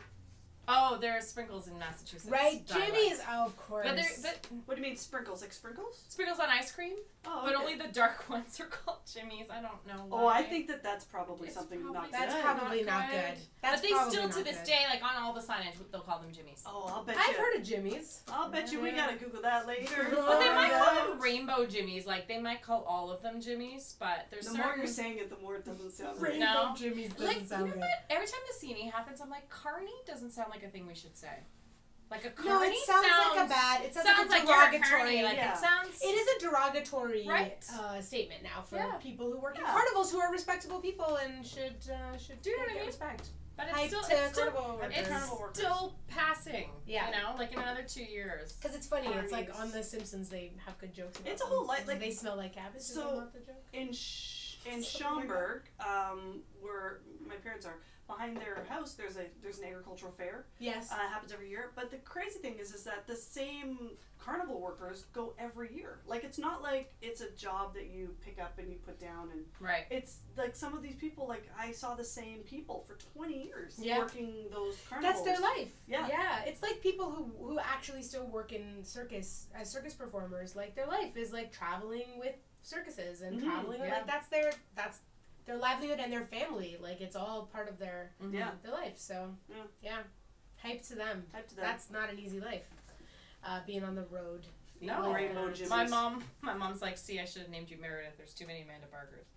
Oh, there are sprinkles in Massachusetts.
Right,
Dialect.
jimmies. Oh, of course.
But
What do you mean sprinkles? Like sprinkles?
sprinkles on ice cream,
Oh,
but
okay.
only the dark ones are called jimmies. I don't know why.
Oh, I think that's probably
It's
something
probably
not
That's
good.
probably not good. That's
But they
probably
still,
not
to this
good.
day, like on all the signage, they'll call them jimmies.
Oh, I'll bet
I've
you.
heard of jimmies.
I'll bet you we
Yeah.
gotta Google that later.
But they might call
Yeah.
them rainbow jimmies. Like they might call all of them jimmies, but there's
The
certain.
more you're saying it, the more it doesn't sound right.
Rainbow
No.
jimmies doesn't
Like,
sound
you know
good.
what? Every time the scenery happens, I'm like, carny doesn't sound like a thing we should say. Like a carny
No, it sounds like a bad. It sounds,
sounds
like a
you're a
derogatory.
carny. Like
Yeah.
it sounds.
It is a derogatory
Right.
statement now for
Yeah.
people who work in
Yeah.
carnivals who are respectable people and should
Do you know what I
get
mean?
respect.
But
Hype
it's
to
still, it's still,
carnival
Hype to
workers.
carnival workers.
still passing.
Yeah.
You know, like in another 2 years.
Because it's funny, it's like
Carnies.
on The Simpsons they have good jokes about
It's a
them.
whole like
They smell like cabbage. Is
so-
that not the joke?
in Schaumburg, where my parents are, behind their house, there's an agricultural fair.
Yes.
It happens every year. But the crazy thing is that the same carnival workers go every year. Like it's not like it's a job that you pick up and you put down, and
Right.
it's like some of these people. Like I saw the same people for 20 years
Yeah.
working those
That's
carnivals.
their life.
Yeah.
Yeah. It's like people who actually still work in circus as circus performers. Like their life is like traveling with circuses and
Mhm,
traveling.
yeah.
Like that's their livelihood and their family. Like it's all part of their
Yeah.
their life. So
Yeah.
hype to them.
Hype to them.
That's not an easy life. Being on the road.
No.
Rainbow
Jimmies.
Jimmies.
My mom's like, see, I should have named you Meredith. There's too many Amanda Barkers.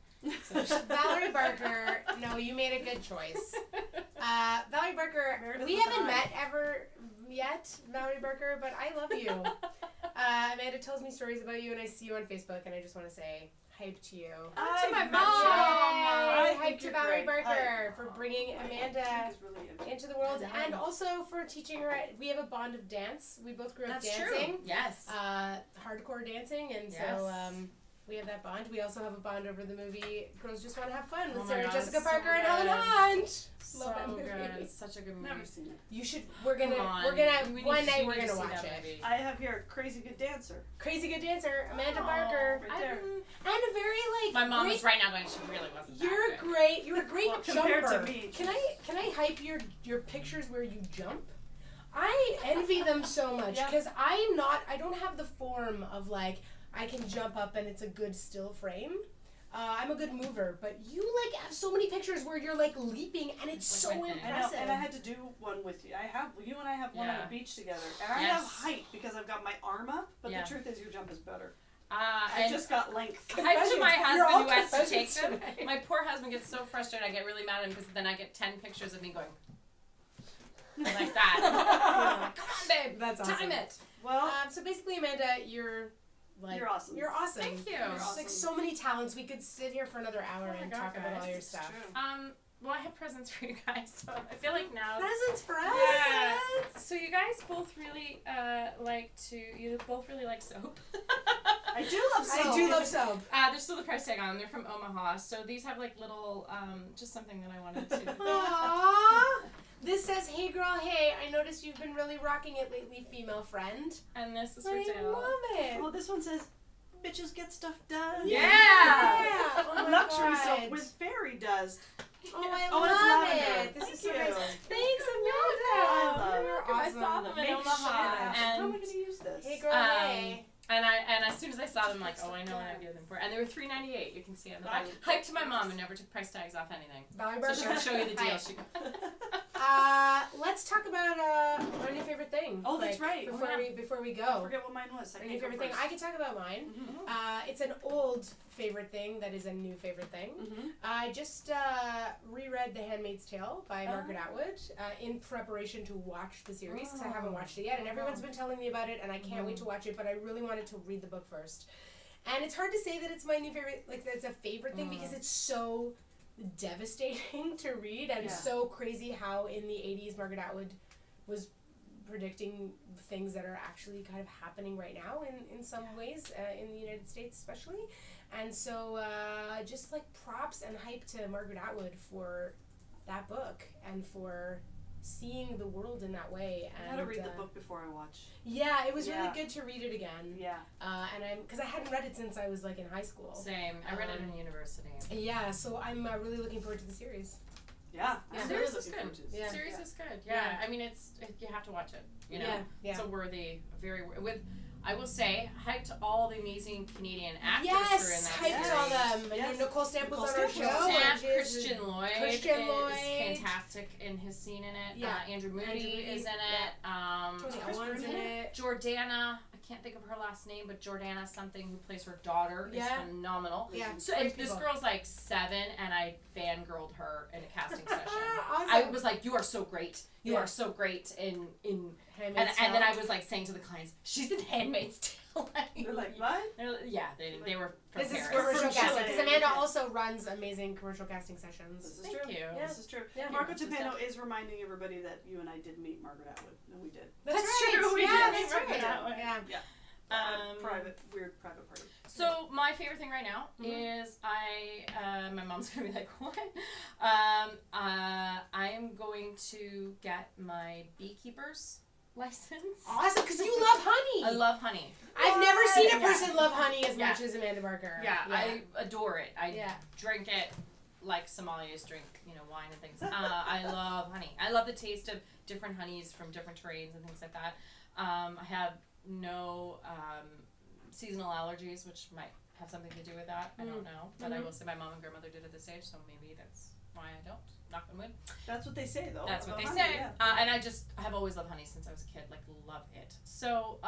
Valerie Barker. No, you made a good choice. Valerie Barker.
Meredith
We
with
haven't
an I.
met ever yet, Valerie Barker, but I love you. Amanda tells me stories about you, and I see you on Facebook, and I just want to say hype to you.
To my
I've met
mom.
you.
Yay!
I
Hype
think
to
you're
Valerie
great.
Barker for bringing Amanda
I think it's really interesting.
into the world,
Yeah.
and also for teaching her. We have a bond of dance. We both grew up
That's
dancing.
true. Yes.
Hardcore dancing, and
Yes.
so we have that bond. We also have a bond over the movie Girls Just Want to Have Fun with
Oh my
Sarah
God,
Jessica
it's so
Parker and
good.
Helen Hunt.
So
Love that movie.
good. It's such a good movie.
Never seen it.
You should. We're gonna.
Come on.
We're gonna.
We need
One
to-
night
we
we're
need to
gonna
see
watch
that
it.
movie.
I have here Crazy Good Dancer.
Crazy Good Dancer, Amanda
Oh,
Barker,
right there.
and a very like.
My mom
great,
is right now going, she really wasn't
You're
that good.
great. You're a great
Well,
jumper.
compared to me.
Can I hype your pictures where you jump? I envy them so much
Yeah.
because I don't have the form of like I can jump up and it's a good still frame. I'm a good mover, but you like have so many pictures where you're like leaping and it's
It's
so
like my thing.
I know,
impressive.
and I had to do one with you. You and I have one on
Yeah.
a beach together, and I
Yes.
have height because I've got my arm up. But
Yeah.
the truth is, your jump is better. I
And
just got length.
hype to my
You're all
husband who has to take
confessions
them.
today.
My poor husband gets so frustrated. I get really mad at him because then I get 10 pictures of me going like that. I'm like, come on, babe.
That's awesome.
Time it.
Well,
So basically, Amanda, you're like
You're awesome.
You're awesome.
Thank you.
You're
There's
awesome.
like so many talents. We could sit here for another hour
Oh my
and
God,
talk about all
guys,
your
it's
stuff.
true.
Well, I have presents for you guys, so I feel like now.
Presents for us.
Yeah. So you guys both really both really like soap.
I do love soap.
I do love soap.
There's still the price tag on them. They're from Omaha, so these have like little just something that I wanted to.
Aww. This says, "Hey girl, hey, I noticed you've been really rocking it lately, female friend."
And this is for
I
Dale.
love it.
Oh, this one says, "Bitches get stuff done."
Yeah.
Yeah. Oh my
Luxury
God.
soap with fairy dust.
Oh, I
Oh, it's
love
lavender.
it. This
Thank
is so
you.
nice. Thanks,
I
Amanda.
love
You're
it.
I
awesome.
saw them in
Make
Omaha,
shit. How am I
and
gonna use this?
Hey girl,
Um,
hey.
and as soon as I saw them, like, oh, I know what I'd give them for. And they were $3.98. You can see it in the back. Hype to my mom, who never took price tags off anything.
Valley
So she
Burger.
can show you the deal.
Hi.
She
Let's talk about our new favorite thing.
Oh, that's right. Oh,
Before
yeah.
before we
I
go.
forget what mine was. I
Our
can't
new
go
favorite thing.
first.
I can talk about mine.
Mhm.
It's an old favorite thing that is a new favorite thing.
Mhm.
I just reread The Handmaid's Tale by Margaret
Oh.
Atwood in preparation to watch the series because I haven't
Oh.
watched it yet, and everyone's been telling me about it, and I can't wait to watch it. But I really wanted to read the book first, and it's hard to say that it's my new favorite, like that's a favorite thing because it's so devastating to read and
Yeah.
so crazy how in the 80s Margaret Atwood was predicting things that are actually kind of happening right now in some ways in the United States especially. And so just like props and hype to Margaret Atwood for that book and for seeing the world in that way.
I
And
gotta read the book before I watch.
Yeah, it was
Yeah.
really good to read it again.
Yeah.
And I'm because I hadn't read it since I was like in high school.
Same. I read it in university.
Yeah, so I'm really looking forward to the series.
Yeah.
Yeah.
I'm
Series
really
is
looking
good.
forward to this.
Yeah.
Series is good. Yeah.
Yeah.
I mean, you have to watch it. You know,
Yeah.
it's a worthy, with. I will say, hype to all the amazing Canadian actors who are in
Yes,
that
hyped
series.
all them.
Yes.
And Nicole Stamp was
Nicole
on our
Stamp
show.
was
Sam,
and she is-
Christian Lloyd
Christian
is
Lloyd.
fantastic in his scene in it.
Yeah.
Andrew Moody
Andrew Moody,
is in
yeah.
it.
Tony
Chris
Owen's in
Brennan.
it.
Jordana, I can't think of her last name, but Jordana something who plays her daughter
Yeah.
is phenomenal.
Yeah.
So
great
and this
people.
girl's like 7, and I fangirled her in a casting session.
Awesome.
I was like, "You are so great. You
Yeah.
are so great in."
Handmaid's
And then
Tale.
I was like saying to the clients, "She's in Handmaid's Tale."
They're like, what?
Yeah, they were from
This is
Paris.
commercial
From
casting
Chile.
because Amanda also runs amazing commercial casting sessions.
This is
Thank
true.
you.
Yeah.
This is true.
Yeah.
Marco
This is
Tapano
done.
is reminding everybody that you and I did meet Margaret Atwood, and we did.
That's
That's
right.
true, we
yeah,
did meet
that's
Margaret
right.
Atwood.
Yeah.
Weird private party.
So my favorite thing right now
Mm-hmm.
is my mom's gonna be like, what? I am going to get my beekeeper's license.
Awesome, because you love honey.
I love honey.
I've never seen a
Yeah.
person love honey as
Yeah.
much as Amanda Barker.
Yeah, I adore it. I
Yeah.
drink it like Somalis drink, wine and things. I love honey. I love the taste of different honeys from different terrains and things like that. I have no seasonal allergies, which might have something to do with that. I don't know. But I will say my mom and grandmother did at this age, so maybe that's why I don't. Knock on wood.
That's what they say, though.
That's what they
about
say.
honey, yeah.
And I have always loved honey since I was a kid. Like, love it. So,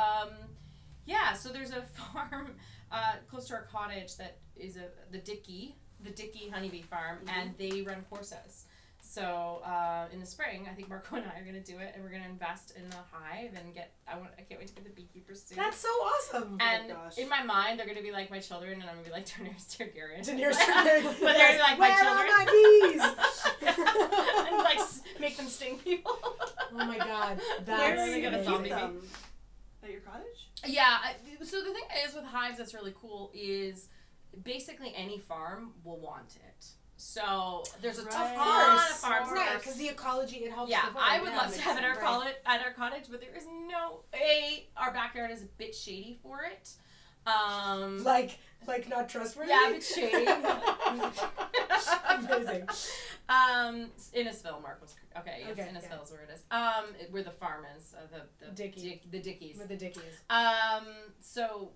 so there's a farm close to our cottage that is the Dickey Honeybee Farm, and they run courses. So in the spring, I think Marco and I are going to do it, and we're going to invest in the hive and I can't wait to get the beekeeper suit.
That's so awesome.
And
gosh.
in my mind, they're going to be like my children, and I'm going to be like Daenerys Targaryen.
Daenerys
But
Targaryen.
they're like my
Where
children.
are my bees?
And like make them sting people.
Oh my god,
Where
that's
are you
gonna
gonna
zombie
keep
me?
them? At your cottage?
Yeah, so the thing is with hives that's really cool is basically any farm will want it. So there's a
Right.
ton of
Of
farms
course,
that
right?
are
Because the ecology it helps.
yeah,
the farm.
I would
Yeah,
love to
makes
have it
sense.
at our cottage, but there is no our backyard is a bit shady for it.
Like not trustworthy.
Yeah, but shady.
Amazing.
Innisfil, Mark was okay. Yes,
Okay,
Innisfil is where it is. Where the farm is, the
Dickie.
the Dickies.
With the Dickies.
So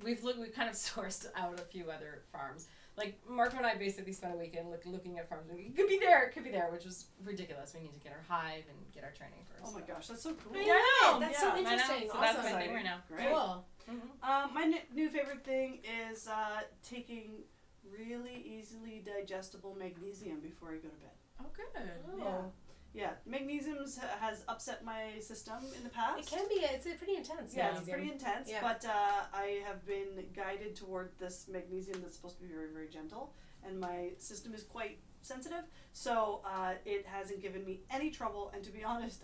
we've kind of sourced out a few other farms. Like Mark and I basically spent a weekend looking at farms. It could be there, which was ridiculous. We need to get our hive and get our training first.
Oh my gosh, that's so cool.
I
Yeah,
know, that's
yeah,
so
I know.
interesting.
So
Awesome.
that's my thing right now.
Great.
Cool.
My new favorite thing is taking really easily digestible magnesium before I go to bed.
Oh, good.
Oh.
Yeah, magnesium's has upset my system in the past.
It can be. It's pretty intense.
Yeah, it's
magnesium.
pretty intense,
Yeah.
but I have been guided toward this magnesium that's supposed to be very, very gentle, and my system is quite sensitive, so it hasn't given me any trouble, and to be honest,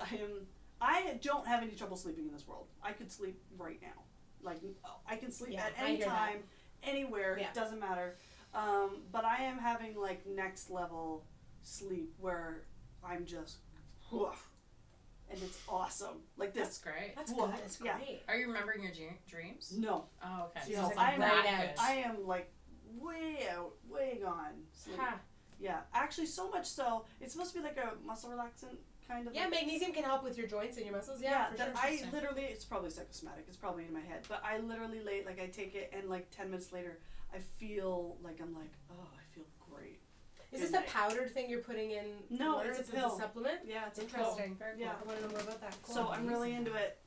I don't have any trouble sleeping in this world. I could sleep right now. Like, I can sleep at
I
any
hear that.
time, anywhere,
Yeah.
it doesn't matter. But I am having, like, next level sleep where I'm just, woof, and it's awesome. Like
That's
this.
great.
That's
Well,
good. That's
yeah.
great.
Are you remembering your dreams?
No.
Oh, okay.
Yeah,
So it's
I'm
that
right
good.
I am, like, way out, way gone sleep.
Ha.
Yeah, actually, so much so, it's supposed to be like a muscle relaxant kind of.
Yeah,
like,
magnesium can help with your joints and your muscles. Yeah, for
that
sure.
I
Interesting.
literally, it's probably psychosomatic, it's probably in my head, but I literally I take it and like 10 minutes later, I feel like I'm like, oh, I feel great.
Is this a powdered thing you're putting in?
No,
water?
it's a
Is this
pill.
a supplement?
Yeah, it's a pill.
Interesting. Very cool.
Yeah.
I want to know more about that. Cool.
So I'm really into it.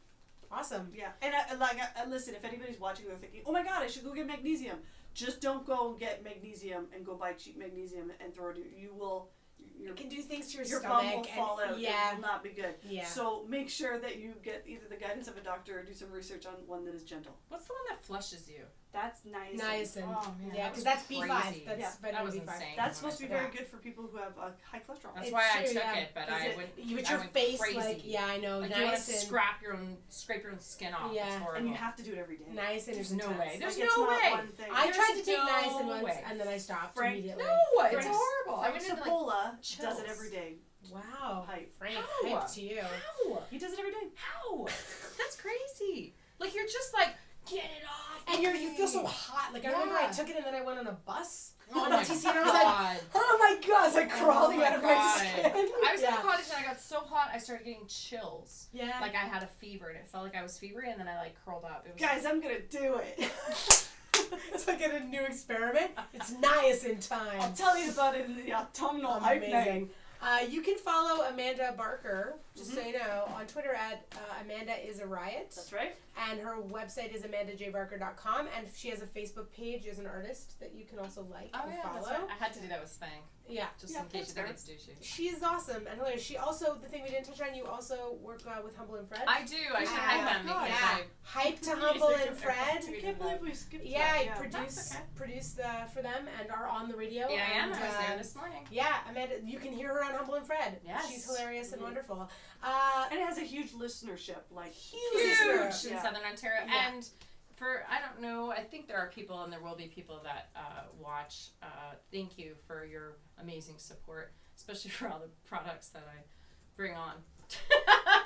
Awesome.
Yeah, and listen, if anybody's watching, they're thinking, oh my god, I should go get magnesium. Just don't go get magnesium and go buy cheap magnesium and throw it. You will.
You can do things to your
Your
stomach.
bum will fall
and,
out.
Yeah.
It will not be good.
Yeah.
So make sure that you get either the guidance of a doctor or do some research on one that is gentle.
What's the one that flushes you?
That's nice.
Niacin.
Oh, man,
Yeah,
that
because
was
that's B5.
crazy.
That's
Yeah,
vitamin
that was
B5.
insane.
That's supposed to be
Yeah.
very good for people who have high cholesterol.
That's
It's
why I
true,
took
yeah.
it, but
Is
I
it-
went.
With
I
your
went
face,
crazy.
like, yeah, I know.
Like you want to
Niacin.
scrape your own skin off.
Yeah.
It's horrible.
And you have to do it every day.
Niacin
There's
is
no
intense.
way. There's
Like, it's
no
not
way.
one thing.
I tried to
There's
take
no
niacin once,
way.
and then I stopped
Frank-
immediately.
No, it's
Frank's-
horrible. I
Frank
went into
Sapola does
chills.
it every day.
Wow.
Hype.
Frank,
How?
hype to you.
How?
He does it every day.
How? That's crazy. Like you're just like get it off.
And you feel so hot. Like I remember I
Yeah.
took it and then I went on a bus
Oh
on
my
TC and I was like,
god.
oh my god, it's like crawling
Oh
out of my
God.
skin.
I was in
yeah.
the cottage and I got so hot I started getting chills.
Yeah.
Like I had a fever and it felt like I was fevery and then I like curled up. It was
Guys, I'm gonna do it.
It's like a new experiment. It's niacin
I'll
time.
tell you about it in the autumnal hype night.
Amazing. You can follow Amanda Barker, just so you know, on Twitter at Amanda is a riot.
That's right.
And her website is amandajbarker.com. And she has a Facebook page as an artist that you can also like
Oh
and
yeah,
follow.
that's right. I had to do that with Spank.
Yeah.
Just
Yeah,
in case
that's
you think
fair.
it's douchey.
She is awesome and hilarious. She also, the thing we didn't touch on, you also work with Humble and Fred.
I do. I should
Yeah.
hype them
God.
because
Yeah. Hype to Humble and Fred.
I can't believe we skipped
Yeah,
that.
you
That's okay.
produce for them and are on the radio.
yeah, I am.
and,
I was there this morning.
Yeah, Amanda, you can hear her on Humble and Fred.
Yes.
She's hilarious and
Mhm.
wonderful.
And it has a huge listenership. Like,
Huge in
Yeah.
Southern Ontario.
Yeah.
And for, I don't know, I think there are people and there will be people that watch. Thank you for your amazing support, especially for all the products that I bring on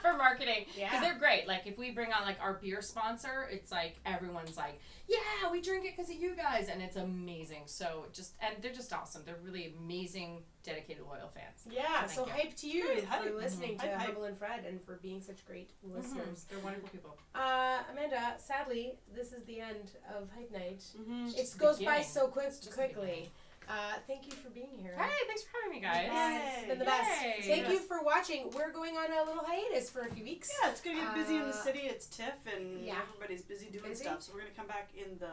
for marketing.
Yeah.
Because they're great. Like, if we bring on, like, our beer sponsor, it's like, everyone's like, yeah, we drink it because of you guys. And it's amazing. So, and they're just awesome. They're really amazing, dedicated, loyal fans.
Yeah,
So
so
thank you.
hype to you
Great,
for
hype.
listening to
Hype, hype.
Humble and Fred and for being such great listeners.
They're wonderful people.
Amanda, sadly, this is the end of Hype Night.
mm-hmm.
It
just the
goes by
beginning.
so
Just the
quickly. Thank you for being here.
Hey, thanks for having me, guys.
Yes, it's been the best.
Yay.
Thank you for watching. We're going on a little hiatus for a few weeks.
Yeah, it's gonna get busy in the
Uh,
city. It's TIFF, and
yeah.
everybody's busy doing
Busy.
stuff. So we're gonna come back in the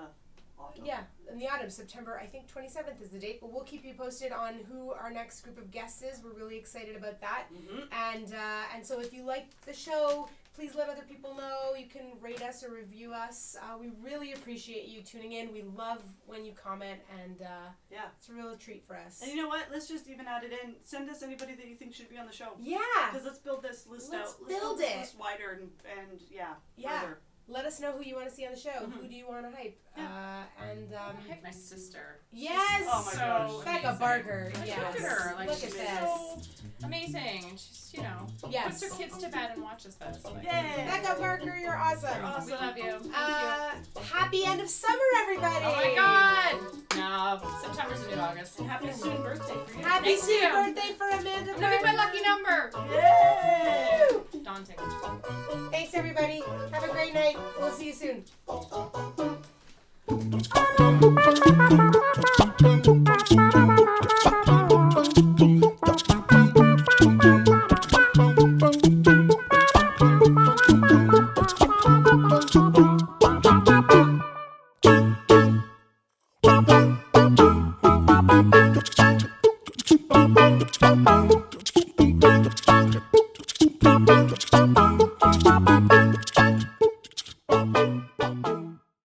autumn.
Yeah, in the autumn, September, I think 27th is the date, but we'll keep you posted on who our next group of guests is. We're really excited about that.
Mm-hmm.
And so if you like the show, please let other people know. You can rate us or review us. We really appreciate you tuning in. We love when you comment, and
Yeah.
it's a real treat for us.
And you know what? Let's just even add it in. Send us anybody that you think should be on the show.
Yeah,
Because let's build this list
Let's
out.
build
this
it.
list wider and yeah.
Yeah.
Further.
let us know who you want to see on the show. Who do you want to hype? And
I hate my sister.
yes,
Oh my gosh.
Becca
amazing.
Barker.
Like,
Yes.
look at her. Like,
Look
she's
at
so
this.
amazing. And she's, you know,
Yes.
puts her kids to bed and watches this. Like,
Yay!
Becca Barker, you're awesome.
we love you. Thank you.
Happy end of summer, everybody.
Oh my God! No, September's the new August.
And happy soon birthday for you.
Happy
Thank
soon
you.
birthday for Amanda.
I'm gonna be my lucky number.
Yay!
Daunting.
Thanks, everybody. Have a great night. We'll see you soon.
Thank you.